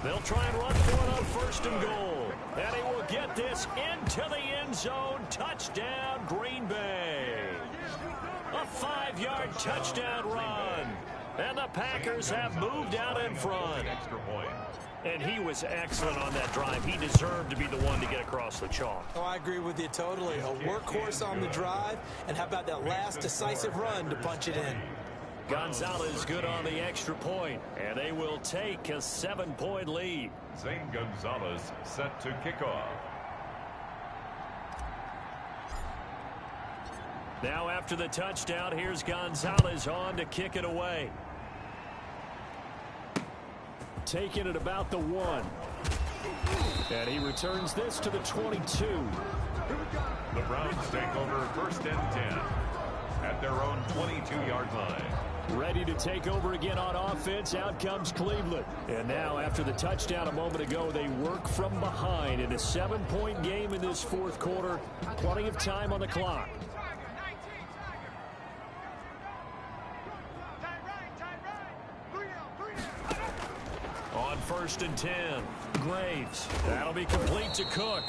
S2: They'll try and run for it on 1st and goal. And he will get this into the end zone. Touchdown, Green Bay. A 5-yard touchdown run. And the Packers have moved out in front. And he was excellent on that drive. He deserved to be the one to get across the chalk.
S6: Oh, I agree with you totally. A workhorse on the drive. And how about that last decisive run to punch it in?
S2: Gonzalez good on the extra point, and they will take a 7-point lead.
S3: Zane Gonzalez set to kickoff.
S2: Now after the touchdown, here's Gonzalez on to kick it away. Taking it about the 1. And he returns this to the 22.
S3: The Browns take over 1st and 10 at their own 22-yard line.
S2: Ready to take over again on offense. Out comes Cleveland. And now after the touchdown a moment ago, they work from behind in a 7-point game in this 4th quarter. Plenty of time on the clock. On 1st and 10, Graves. That'll be complete to Cook.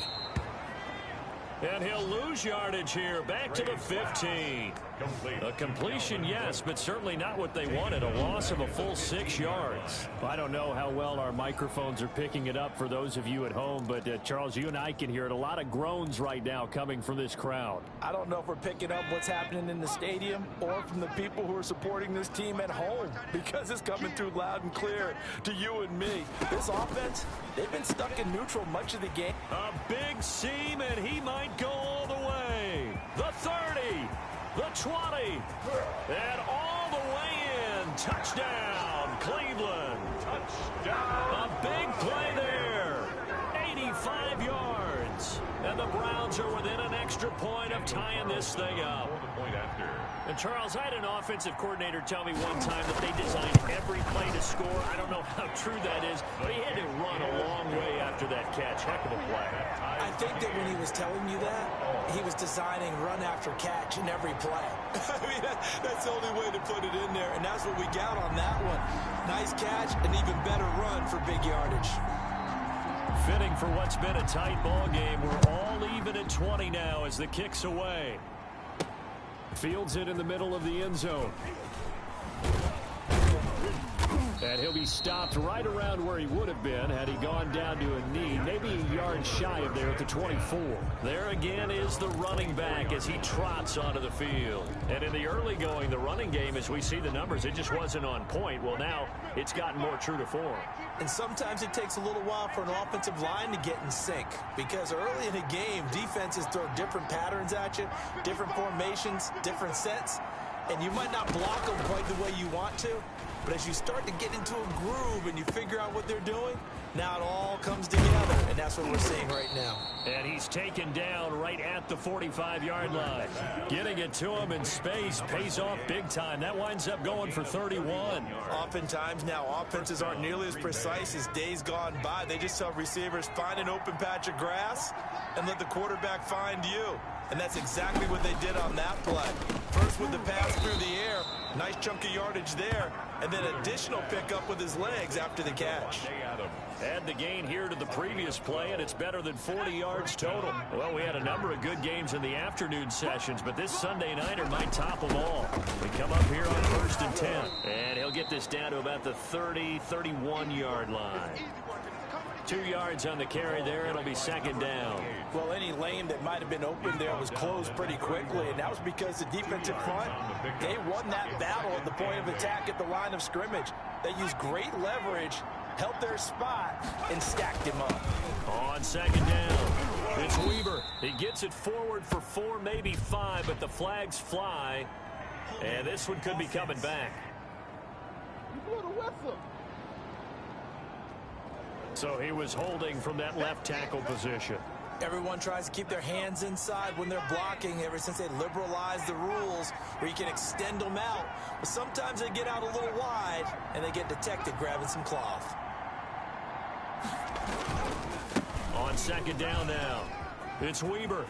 S2: And he'll lose yardage here. Back to the 15. A completion, yes, but certainly not what they wanted. A loss of a full 6 yards. I don't know how well our microphones are picking it up for those of you at home, but Charles, you and I can hear it. A lot of groans right now coming from this crowd.
S6: I don't know if we're picking up what's happening in the stadium or from the people who are supporting this team at home, because it's coming through loud and clear to you and me. This offense, they've been stuck in neutral much of the game.
S2: A big seam, and he might go all the way. The 30, the 20, and all the way in. Touchdown, Cleveland. Touchdown. A big play there. 85 yards. And the Browns are within an extra point of tying this thing up. And Charles, I had an offensive coordinator tell me one time that they designed every play to score. I don't know how true that is, but he had to run a long way after that catch. Heck of a play.
S6: I think that when he was telling you that, he was designing run after catch in every play. I mean, that's the only way to put it in there, and that's what we got on that one. Nice catch, an even better run for big yardage.
S2: Fitting for what's been a tight ball game. We're all even at 20 now as the kick's away. Fields it in the middle of the end zone. And he'll be stopped right around where he would have been had he gone down to a knee, maybe a yard shy of there at the 24. There again is the running back as he trots onto the field. And in the early going, the running game, as we see the numbers, it just wasn't on point. Well, now it's gotten more true to form.
S6: And sometimes it takes a little while for an offensive line to get in sync, because early in a game, defenses throw different patterns at you, different formations, different sets, and you might not block them quite the way you want to. But as you start to get into a groove and you figure out what they're doing, now it all comes together, and that's what we're seeing right now.
S2: And he's taken down right at the 45-yard line. Getting it to him in space pays off big time. That winds up going for 31.
S6: Oftentimes now, offenses aren't nearly as precise as days gone by. They just tell receivers, find an open patch of grass and let the quarterback find you. And that's exactly what they did on that play. First with the pass through the air, nice chunk of yardage there, and then additional pickup with his legs after the catch.
S2: Add the gain here to the previous play, and it's better than 40 yards total. Well, we had a number of good games in the afternoon sessions, but this Sunday nighter might top them all. We come up here on 1st and 10, and he'll get this down to about the 30, 31-yard line. 2 yards on the carry there. It'll be 2nd down.
S6: Well, any lane that might have been open there was closed pretty quickly, and that was because the defensive front, they won that battle at the point of attack at the line of scrimmage. They used great leverage held their spot, and stacked him up.
S2: On second down, it's Weaver. He gets it forward for 4, maybe 5, but the flags fly. And this one could be coming back. So he was holding from that left tackle position.
S6: Everyone tries to keep their hands inside when they're blocking ever since they liberalized the rules where you can extend them out. But sometimes they get out a little wide and they get detected grabbing some cloth.
S2: On second down now, it's Weaver.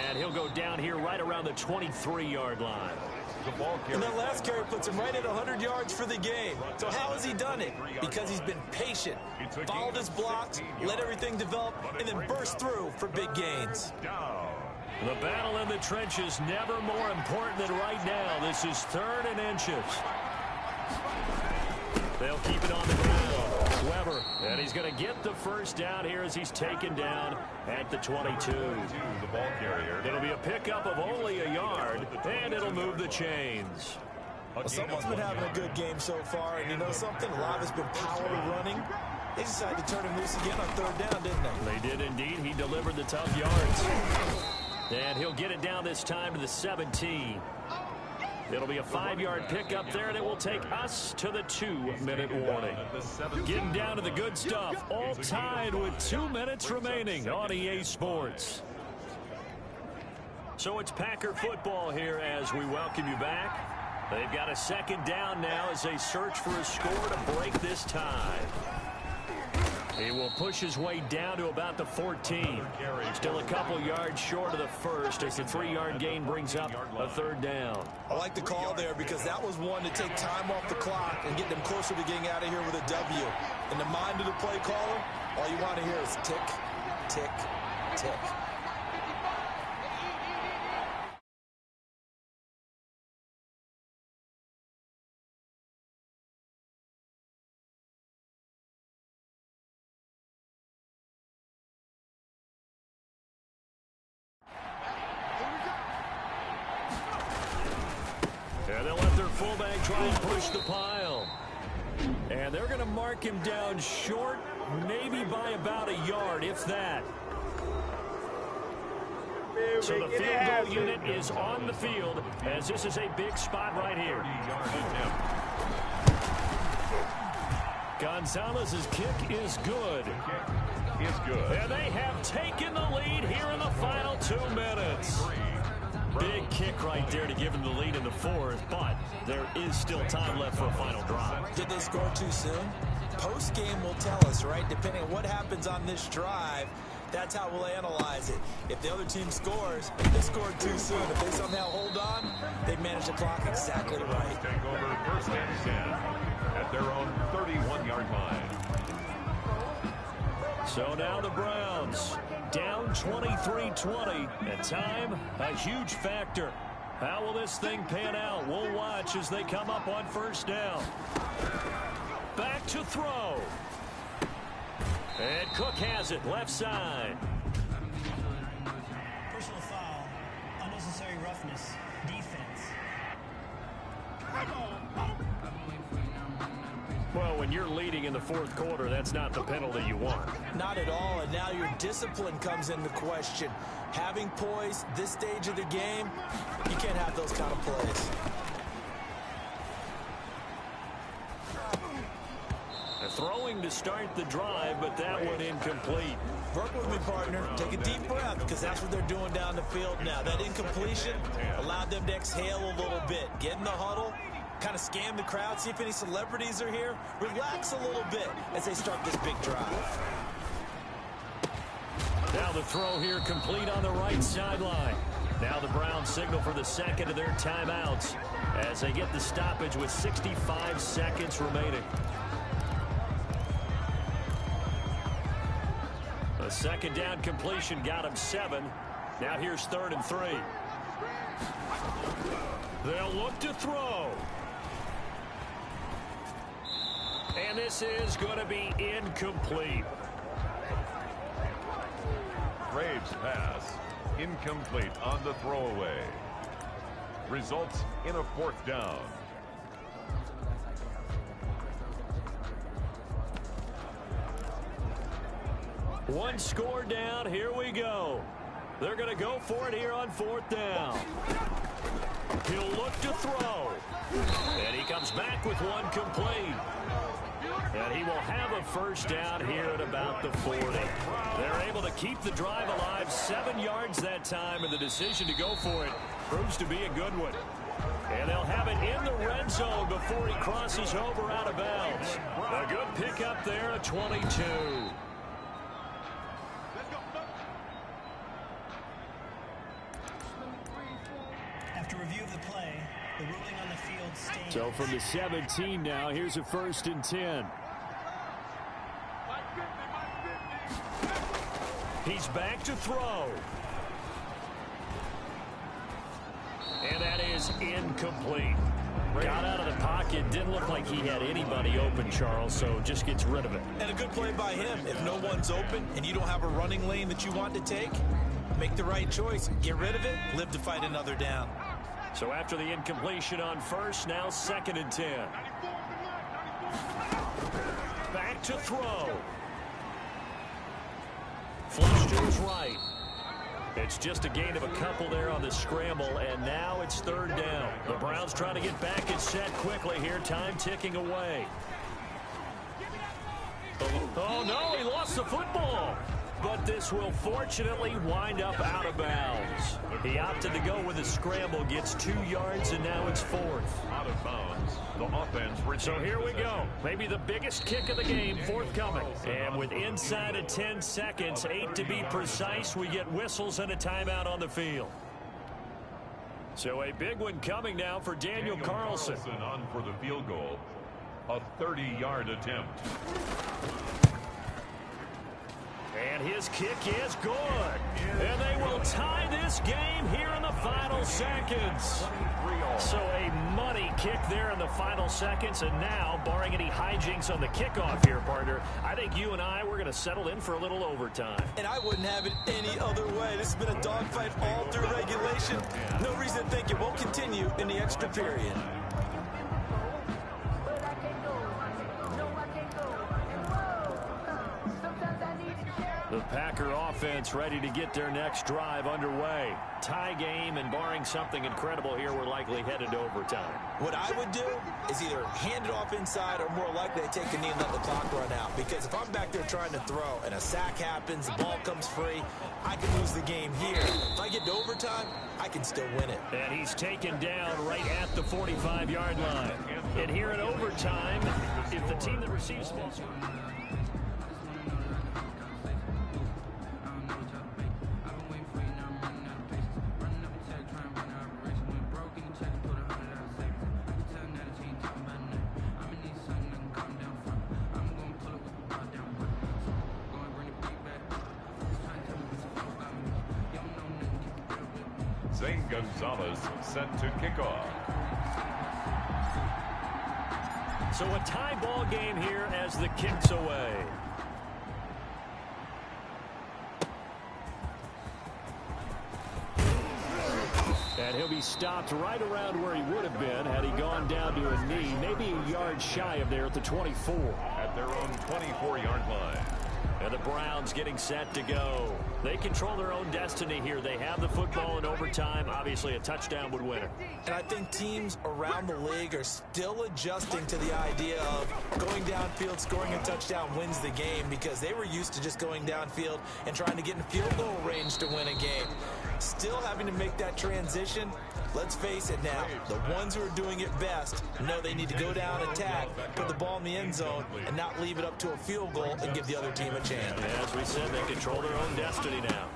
S2: And he'll go down here right around the 23-yard line.
S6: And that last carry puts him right at 100 yards for the game. So how has he done it? Because he's been patient, followed his blocks, let everything develop, and then burst through for big gains.
S2: The battle in the trenches never more important than right now. This is 3rd and inches. They'll keep it on the ground. Weber, and he's going to get the first down here as he's taken down at the 22. It'll be a pickup of only a yard, and it'll move the chains.
S6: Well, someone's been having a good game so far, and you know something? A lot has been power running. They decided to turn him loose again on 3rd down, didn't they?
S2: They did indeed. He delivered the tough yards. And he'll get it down this time to the 17. It'll be a 5-yard pickup there, and it will take us to the 2-minute warning. Getting down to the good stuff, all tied with 2 minutes remaining on EA Sports. So it's Packer football here as we welcome you back. They've got a 2nd down now as they search for a score to break this tie. He will push his way down to about the 14. Still a couple yards short of the first as the 3-yard gain brings up a 3rd down.
S6: I like the call there because that was one to take time off the clock and get them closer to getting out of here with a W. In the mind of the play caller, all you want to hear is tick, tick, tick.
S2: And they'll let their fullback try and push the pile. And they're going to mark him down short, maybe by about a yard, if that. So the field goal unit is on the field as this is a big spot right here. Gonzalez's kick is good. And they have taken the lead here in the final 2 minutes. Big kick right there to give him the lead in the 4th, but there is still time left for a final drive.
S6: Did they score too soon? Post-game will tell us, right? Depending on what happens on this drive, that's how we'll analyze it. If the other team scores, they scored too soon. If they somehow hold on, they've managed the clock exactly right.
S3: Take over 1st and 10 at their own 31-yard line.
S2: So now the Browns down 23-20, and time a huge factor. How will this thing pan out? We'll watch as they come up on 1st down. Back to throw. And Cook has it left side.
S5: Personal foul, unnecessary roughness, defense.
S2: Well, when you're leading in the 4th quarter, that's not the penalty you want.
S6: Not at all, and now your discipline comes into question. Having poise this stage of the game, you can't have those kind of plays.
S2: They're throwing to start the drive, but that one incomplete.
S6: Work with me, partner. Take a deep breath, because that's what they're doing down the field now. That incompletion allowed them to exhale a little bit. Get in the huddle, kind of scan the crowd, see if any celebrities are here. Relax a little bit as they start this big drive.
S2: Now the throw here complete on the right sideline. Now the Browns signal for the 2nd of their timeouts as they get the stoppage with 65 seconds remaining. The 2nd down completion got him 7. Now here's 3rd and 3. They'll look to throw. And this is going to be incomplete.
S3: Braves pass incomplete on the throwaway. Results in a 4th down.
S2: One score down. Here we go. They're going to go for it here on 4th down. He'll look to throw. And he comes back with one complete. And he will have a first down here at about the 40. They're able to keep the drive alive. 7 yards that time, and the decision to go for it proves to be a good one. And they'll have it in the red zone before he crosses over out of bounds. A good pickup there at 22.
S5: After review of the play, the ruling on the field stands.
S2: So from the 17 now, here's a 1st and 10. He's back to throw. And that is incomplete. Got out of the pocket. Didn't look like he had anybody open, Charles, so just gets rid of it.
S6: And a good play by him. If no one's open and you don't have a running lane that you want to take, make the right choice. Get rid of it. Live to fight another down.
S2: So after the incompletion on 1st, now 2nd and 10. Back to throw. Flush to his right. It's just a gain of a couple there on the scramble, and now it's 3rd down. The Browns trying to get back and set quickly here. Time ticking away. Oh, no, he lost the football. But this will fortunately wind up out of bounds. He opted to go with a scramble, gets 2 yards, and now it's 4th.
S3: Out of bounds. The offense.
S2: So here we go. Maybe the biggest kick of the game forthcoming. And with inside of 10 seconds, 8 to be precise, we get whistles and a timeout on the field. So a big one coming now for Daniel Carlson.
S3: On for the field goal. A 30-yard attempt.
S2: And his kick is good. And they will tie this game here in the final seconds. So a money kick there in the final seconds. And now, barring any hijinks on the kickoff here, partner, I think you and I, we're going to settle in for a little overtime.
S6: And I wouldn't have it any other way. This has been a dogfight all through regulation. No reason to think it won't continue in the extra period.
S2: The Packer offense ready to get their next drive underway. Tie game, and barring something incredible here, we're likely headed to overtime.
S6: What I would do is either hand it off inside or more likely to take a knee and let the clock run out. Because if I'm back there trying to throw and a sack happens, the ball comes free, I can lose the game here. If I get to overtime, I can still win it.
S2: And he's taken down right at the 45-yard line. And here in overtime, if the team that receives the ball...
S3: Zane Gonzalez set to kick off.
S2: So a tie ball game here as the kick's away. And he'll be stopped right around where he would have been had he gone down to a knee, maybe a yard shy of there at the 24.
S3: At their own 24-yard line.
S2: And the Browns getting set to go. They control their own destiny here. They have the football in overtime. Obviously, a touchdown would win it.
S6: And I think teams around the league are still adjusting to the idea of going downfield, scoring a touchdown wins the game, because they were used to just going downfield and trying to get in field goal range to win a game. Still having to make that transition. Let's face it now, the ones who are doing it best know they need to go down, attack, put the ball in the end zone, and not leave it up to a field goal and give the other team a chance.
S2: And as we said, they control their own destiny now.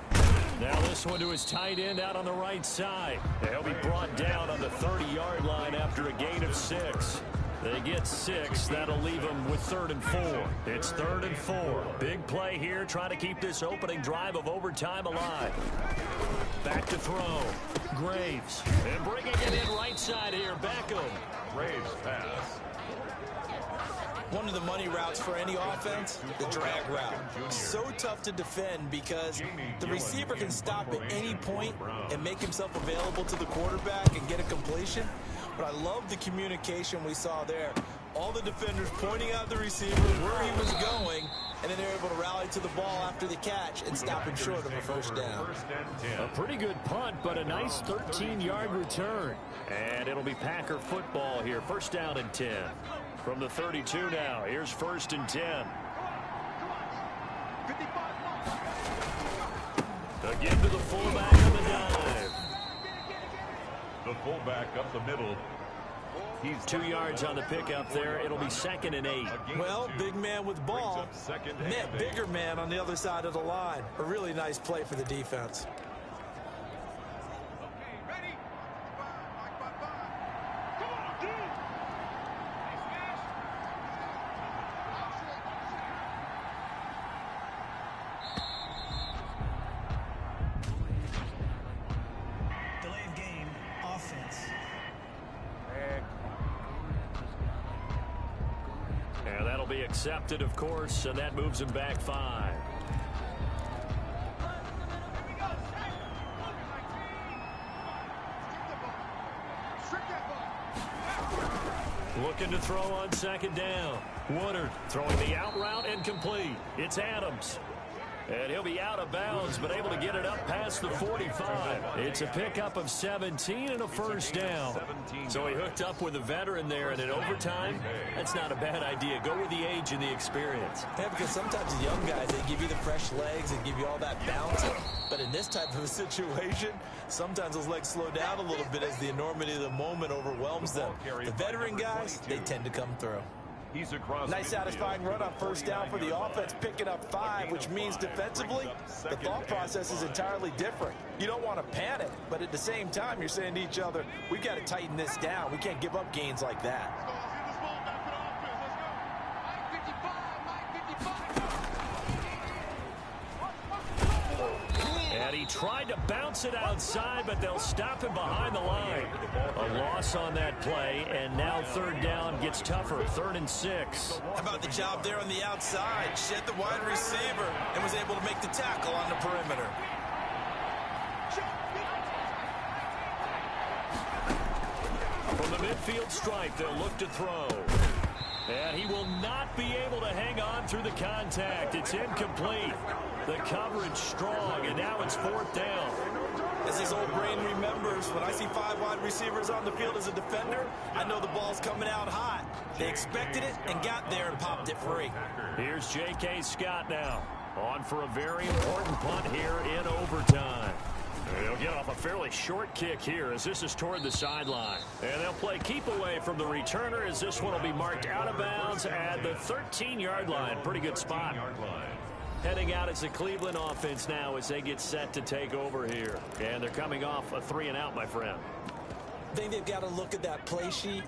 S2: Now this one to his tight end out on the right side. They'll be brought down on the 30-yard line after a gain of 6. They get 6. That'll leave them with 3rd and 4. It's 3rd and 4. Big play here, trying to keep this opening drive of overtime alive. Back to throw. Graves. And bringing it in right side here. Beckham.
S3: Graves pass.
S6: One of the money routes for any offense, the drag route. So tough to defend because the receiver can stop at any point and make himself available to the quarterback and get a completion. But I love the communication we saw there. All the defenders pointing out the receiver where he was going,
S1: and then they're able to rally to the ball after the catch and stop him short of a first down.
S2: A pretty good punt, but a nice 13-yard return. And it'll be Packer football here. First down and 10. From the 32 now, here's first and 10. Again to the fullback on the dive.
S3: The fullback up the middle.
S2: He's 2 yards on the pickup there. It'll be second and 8.
S6: Well, big man with ball met bigger man on the other side of the line. A really nice play for the defense.
S5: Delayed game, offense.
S2: And that'll be accepted, of course, and that moves him back 5. Looking to throw on second down. Woodard throwing the out route incomplete. It's Adams. And he'll be out of bounds, but able to get it up past the 45. It's a pickup of 17 and a first down. So he hooked up with a veteran there, and in overtime, that's not a bad idea. Go with the age and the experience.
S1: Yeah, because sometimes the young guys, they give you the fresh legs and give you all that bounce. But in this type of a situation, sometimes those legs slow down a little bit as the enormity of the moment overwhelms them. The veteran guys, they tend to come through.
S3: He's across.
S6: Nice satisfying run on first down for the offense, picking up 5, which means defensively, the thought process is entirely different. You don't want to panic, but at the same time, you're saying to each other, we've got to tighten this down. We can't give up gains like that.
S2: And he tried to bounce it outside, but they'll stop him behind the line. A loss on that play, and now third down gets tougher. 3rd and 6.
S1: How about the job there on the outside? Shed the wide receiver and was able to make the tackle on the perimeter.
S2: From the midfield stripe, they'll look to throw. And he will not be able to hang on through the contact. It's incomplete. The coverage strong, and now it's 4th down.
S1: As his old brain remembers, when I see 5 wide receivers on the field as a defender, I know the ball's coming out hot. They expected it and got there and popped it free.
S2: Here's J.K. Scott now, on for a very important punt here in overtime. They'll get off a fairly short kick here as this is toward the sideline. And they'll play keep away from the returner as this one will be marked out of bounds at the 13-yard line. Pretty good spot. Heading out as the Cleveland offense now as they get set to take over here. And they're coming off a 3-and-out, my friend.
S1: I think they've got to look at that play sheet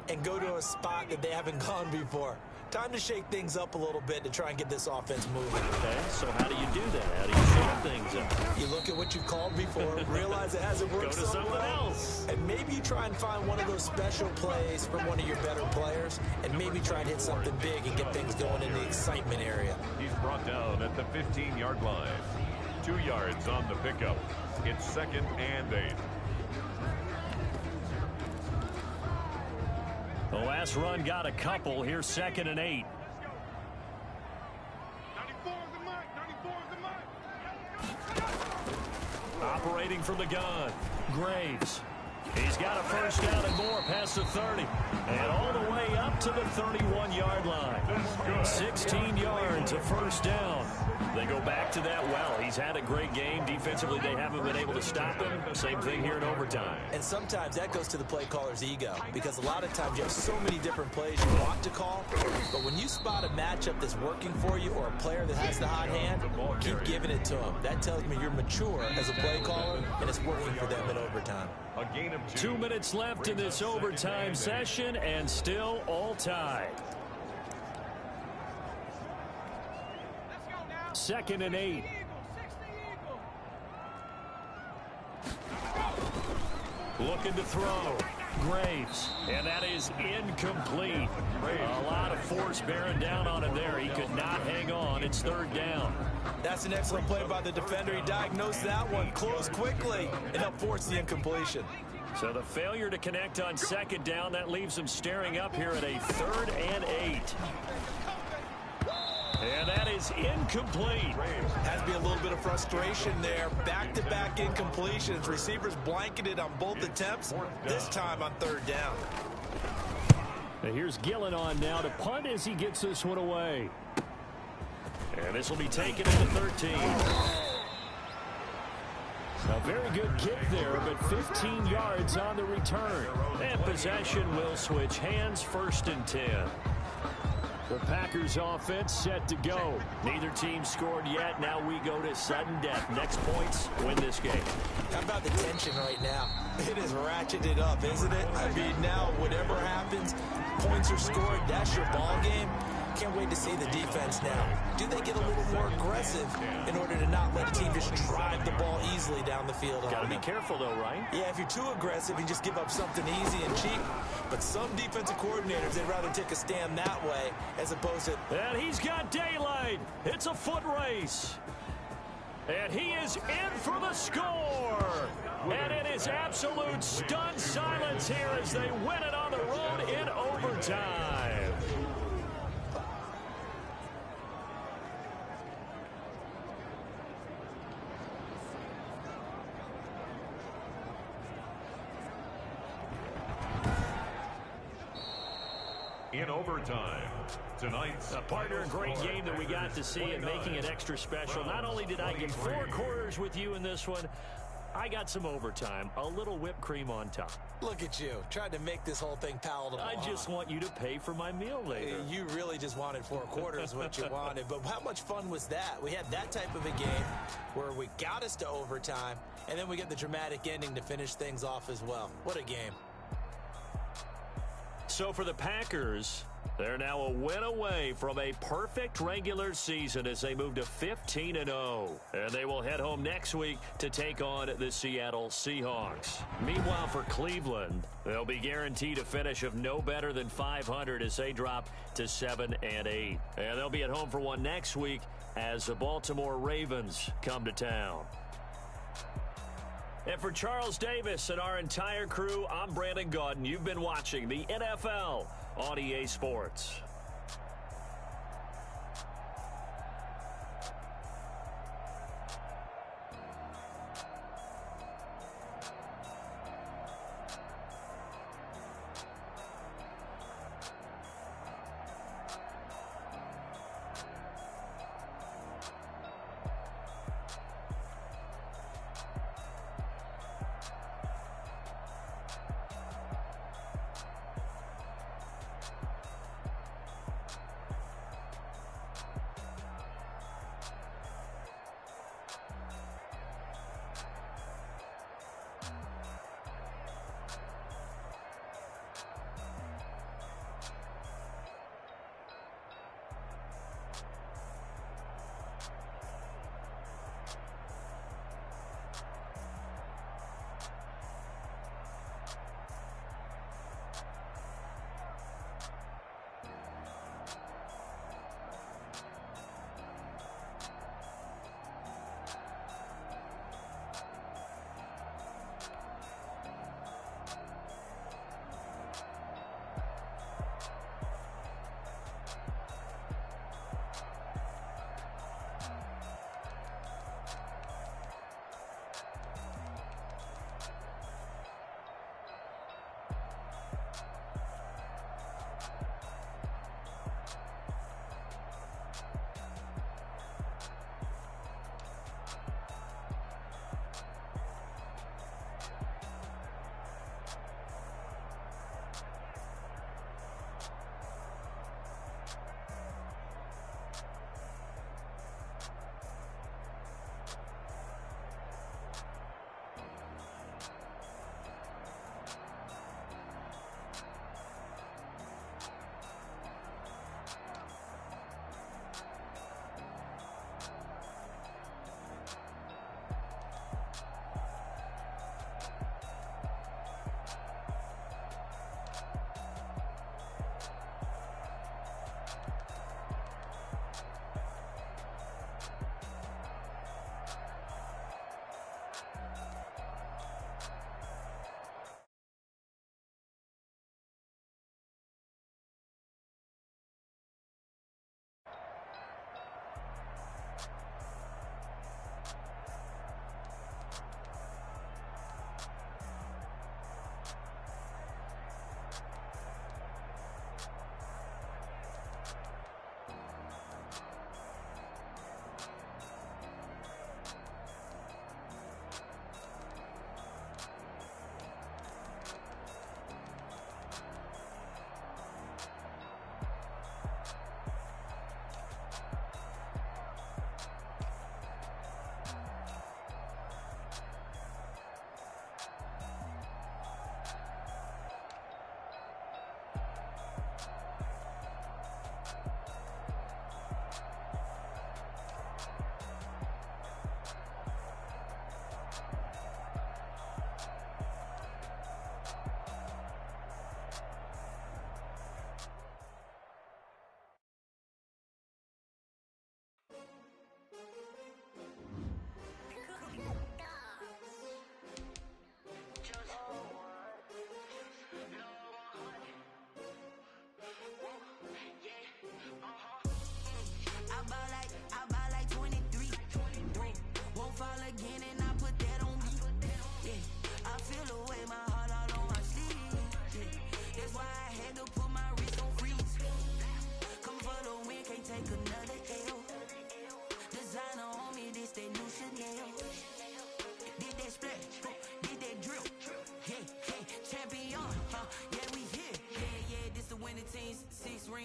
S1: and go to a spot that they haven't gone before. Time to shake things up a little bit to try and get this offense moving.
S2: Okay, so how do you do that? How do you shake things up?
S1: You look at what you've called before, realize it hasn't worked
S2: Go to
S1: so
S2: something
S1: well,
S2: else.
S1: and maybe you try and find one of those special plays from one of your better players, and maybe try and hit something big and get things going in the excitement area.
S3: He's brought down at the 15-yard line. 2 yards on the pickup. It's 2nd and 8.
S2: The last run got a couple. Here's 2nd and 8.
S4: 94 is the mark. 94 is the mark.
S2: Operating from the gun. Graves. He's got a first down and more past the 30. And all the way up to the 31-yard line. 16 yards, a first down. They go back to that well. He's had a great game. Defensively, they haven't been able to stop him. Same thing here in overtime.
S1: And sometimes that goes to the play caller's ego, because a lot of times you have so many different plays you want to call, but when you spot a matchup that's working for you or a player that has the hot hand, keep giving it to him. That tells me you're mature as a play caller, and it's working for them in overtime.
S3: A gain of
S2: 2 minutes left in this overtime session, and still all tied. 2nd and 8. Looking to throw. Graves. And that is incomplete. A lot of force bearing down on him there. He could not hang on. It's 3rd down.
S1: That's an excellent play by the defender. He diagnosed that one, closed quickly, and helped force the incompletion.
S2: So the failure to connect on 2nd down, that leaves him staring up here at a 3rd and 8. And that is incomplete.
S6: Has to be a little bit of frustration there. Back-to-back incompletions. Receivers blanketed on both attempts, this time on third down.
S2: And here's Gillen on now to punt as he gets this one away. And this will be taken at the 13. A very good kick there, but 15 yards on the return. And possession will switch hands, 1st and 10. The Packers offense set to go. Neither team scored yet. Now we go to sudden death. Next points win this game.
S6: How about the tension right now? It is ratcheted up, isn't it? I mean, now whatever happens, points are scored, that's your ball game. Can't wait to see the defense now. Do they get a little more aggressive in order to not let a team just drive the ball easily down the field?
S2: Got to be careful, though, right?
S6: Yeah, if you're too aggressive, you just give up something easy and cheap. But some defensive coordinators, they'd rather take a stand that way as opposed to...
S2: And he's got daylight. It's a foot race. And he is in for the score. And it is absolute stunned silence here as they win it on the road in overtime.
S3: In overtime, tonight's
S2: A partner, a great game that we got to see and making it extra special. Not only did I get 4 quarters with you in this one, I got some overtime, a little whipped cream on top.
S6: Look at you, trying to make this whole thing palatable.
S2: I just want you to pay for my meal later.
S6: You really just wanted 4 quarters, what you wanted. But how much fun was that? We had that type of a game where we got us to overtime, and then we get the dramatic ending to finish things off as well. What a game.
S2: So for the Packers, they're now a win away from a perfect regular season as they move to 15-0. And they will head home next week to take on the Seattle Seahawks. Meanwhile, for Cleveland, they'll be guaranteed a finish of no better than 500 as they drop to 7-8. And they'll be at home for one next week as the Baltimore Ravens come to town. And for Charles Davis and our entire crew, I'm Brandon Gaudin. You've been watching the NFL on EA Sports.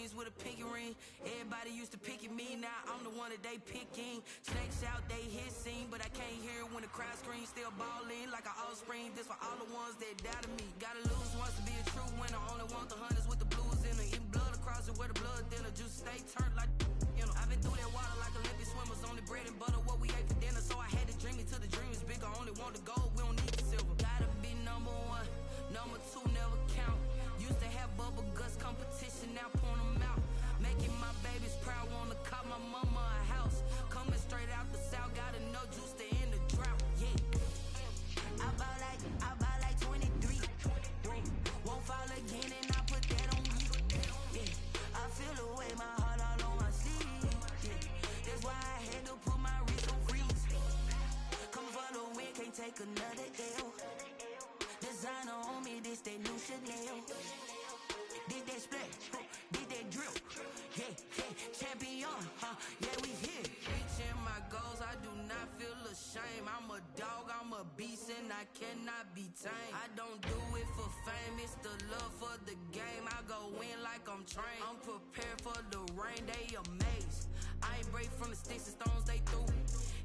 S7: rings with a pinky ring. Everybody used to pick at me, now I'm the one that they picking. Snakes out, they hissing, but I can't hear when the crowd screams. Still balling like an offspring. This for all the ones that doubted me. Gotta lose once to be a true winner. Only want the hunters with the blues in it. Eating blood across it where the blood thinner. Juice stay turned like, you know. I've been through that water like Olympic swimmers. Only bread and butter what we ate for dinner. So I had to dream it till the dream is bigger. Only want the gold, we don't need the silver. Gotta be number one, number two never count. Used to have bubble guts competition, now point them out. Making my babies proud, wanna cop my mama a house. Coming straight out the south, got enough juice to end the drought. Yeah, I buy like 23. Won't fall again and I put that on me. Yeah, I feel the way, my heart all on my sleeve. Yeah, that's why I had to put my wrist on freeze. Coming for the win, can't take another L. Designer on me, this that new Chanel. Did that split, did that drill. Yeah, champion, yeah, we here. Reaching my goals, I do not feel ashamed. I'm a dog, I'm a beast, and I cannot be tamed. I don't do it for fame, it's the love for the game. I go in like I'm trained. I'm prepared for the rain, they amazed. I ain't break from the sticks and stones they threw.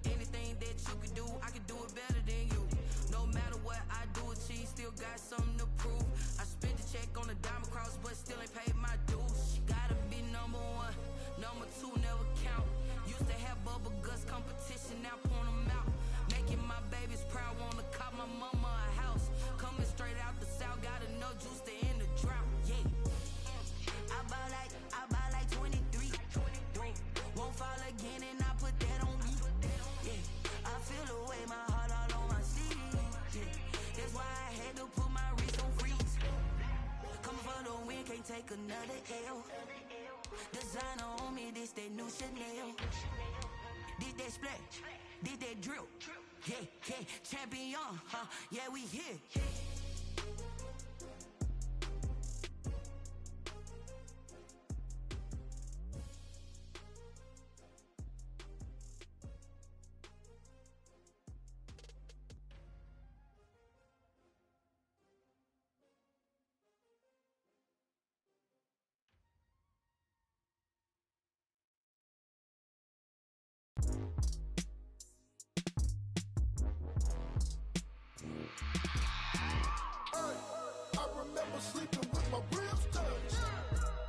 S7: Anything that you can do, I can do it better than you. No matter what I do, achieve, still got something to prove. I spent the check on the diamond cross, but still ain't paid my dues. Gotta be number one, number two never count. Used to have bubble guts competition, now point them out. Making my babies proud, wanna cop my mama a house. Coming straight out the south, got enough juice to end the drought. Yeah, I buy like 23. Won't fall again and I put that on me. Yeah, I feel the way, my heart all on my sleeve. Yeah, that's why I had to put my wrist on freeze. Coming for the win, can't take another L. Designer on me, this that new Chanel. Did that split, did that drill. Yeah, champion, yeah, we here.
S8: I remember sleeping with my ribs touched.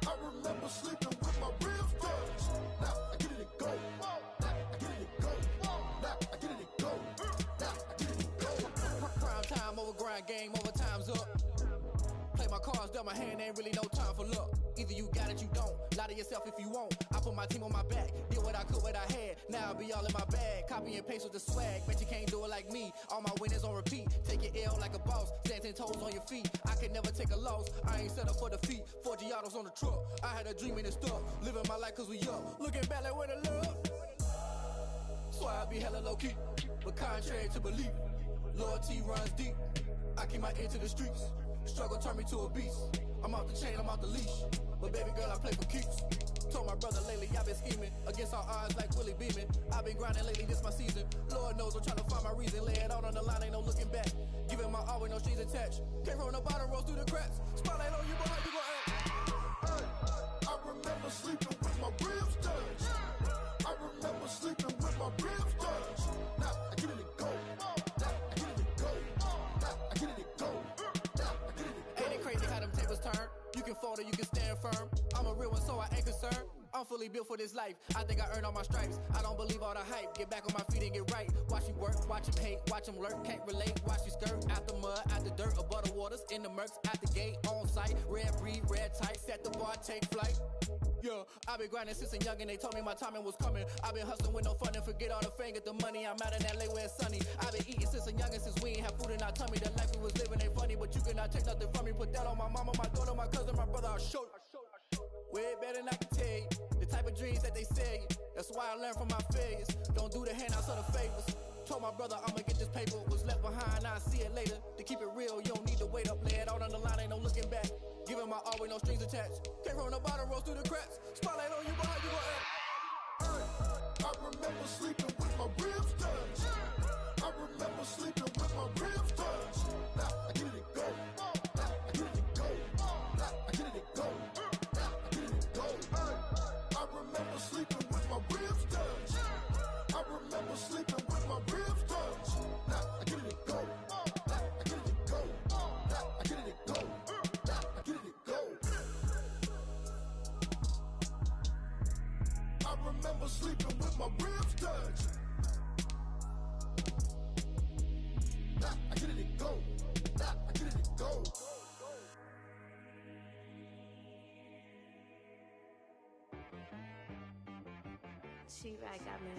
S8: I remember sleeping with my ribs touched. Now I get it and go. Now I get it and go. Now I get it and go. Now I get it and go.
S9: Prime time over grind game, overtime's up. Play my cards, dealt my hand, ain't really no time for luck. Either you got it, you don't. Lie to yourself if you won't. I put my team on my back, did what I could, what I had. Now I'll be all in my bag. Copy and paste with the swag. Bet you can't do it like me. All my winners on repeat. Take your L like a boss. Stand 10 toes on your feet. I can never take a loss. I ain't set up for defeat. 4 Giottos on the truck. I had a dream and it stuck. Living my life cause we up. Looking back like where the love. So I be hella low key. But contrary to belief, loyalty runs deep. I keep my ear to the streets. Struggle turned me to a beast. I'm off the chain, I'm off the leash. But baby girl, I play for keeps. Told my brother lately, I've been scheming. Against all odds like Willie Beeman. I've been grinding lately, this my season. Lord knows I'm trying to find my reason. Lay it out on the line, ain't no looking back. Giving my all with no strings attached. Came from the bottom, rose through the cracks. Spotlight on you, but how you gon' act?
S8: I remember sleeping with my ribs touched. I remember sleeping with my ribs touched. Now I get it and go. Now I get it and go. Now I get it and go. Now I get it and go.
S9: Ain't it crazy how them tables turn? You can fold or you can stand firm. I'm a real one, so I ain't concerned. I'm fully built for this life. I think I earned all my stripes. I don't believe all the hype. Get back on my feet and get right. Watch you work, watch him hate, watch him lurk. Can't relate, watch you skirt. Out the mud, out the dirt, above the waters, in the murks, out the gate, on site. Red breed, red tight, set the bar, take flight. Yeah, I've been grinding since a youngin', they told me my timing was coming. I've been hustling with no fun and forget all the fame, get the money. I'm out in LA where it's sunny. I've been eating since a youngin', since we ain't have food in our tummy. The life we was living ain't funny, but you cannot take nothing from me. Put that on my mama, my daughter, my cousin, my brother, I'll show you. Way better than I can tell you. The type of dreams that they sell you. That's why I learned from my failures. Don't do the handouts or the favors. Told my brother I'ma get this paper. Was left behind, I'll see it later. To keep it real, you don't need to wait up. Lay it out on the line, ain't no looking back. Giving my all with no strings attached. Came from the bottom, rose through the cracks. Spotlight on you, but how you gon' act?
S8: I remember sleeping with my ribs touched. I remember sleeping with my ribs touched. Now I get it and go. Now I get it and go. Now I get it and go. Now I get it and go.
S10: She-Rag got me.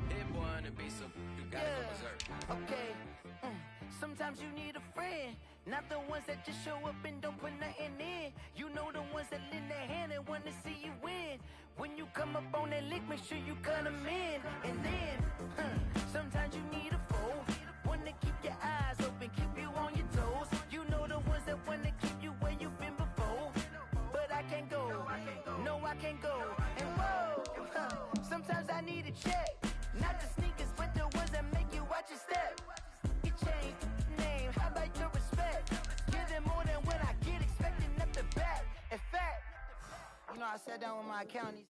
S7: It wanna be so you gotta go berserk.
S11: Okay. Sometimes you need a friend, not the ones that just show up and don't put nothing in. You know the ones that lend their hand and want to see you win. When you come up on that lick, make sure you cut them in. And then, sometimes you need a foe, one to keep your eyes open, keep you on your toes. You know the ones that want to keep you where you've been before. But I can't go, no I can't go. And whoa, sometimes I need a check. Not the sneakers, but the ones that make you watch your step. You change name, how about your respect? Give them more than when I get expecting up the back. In fact, you know, I sat down with my accountant.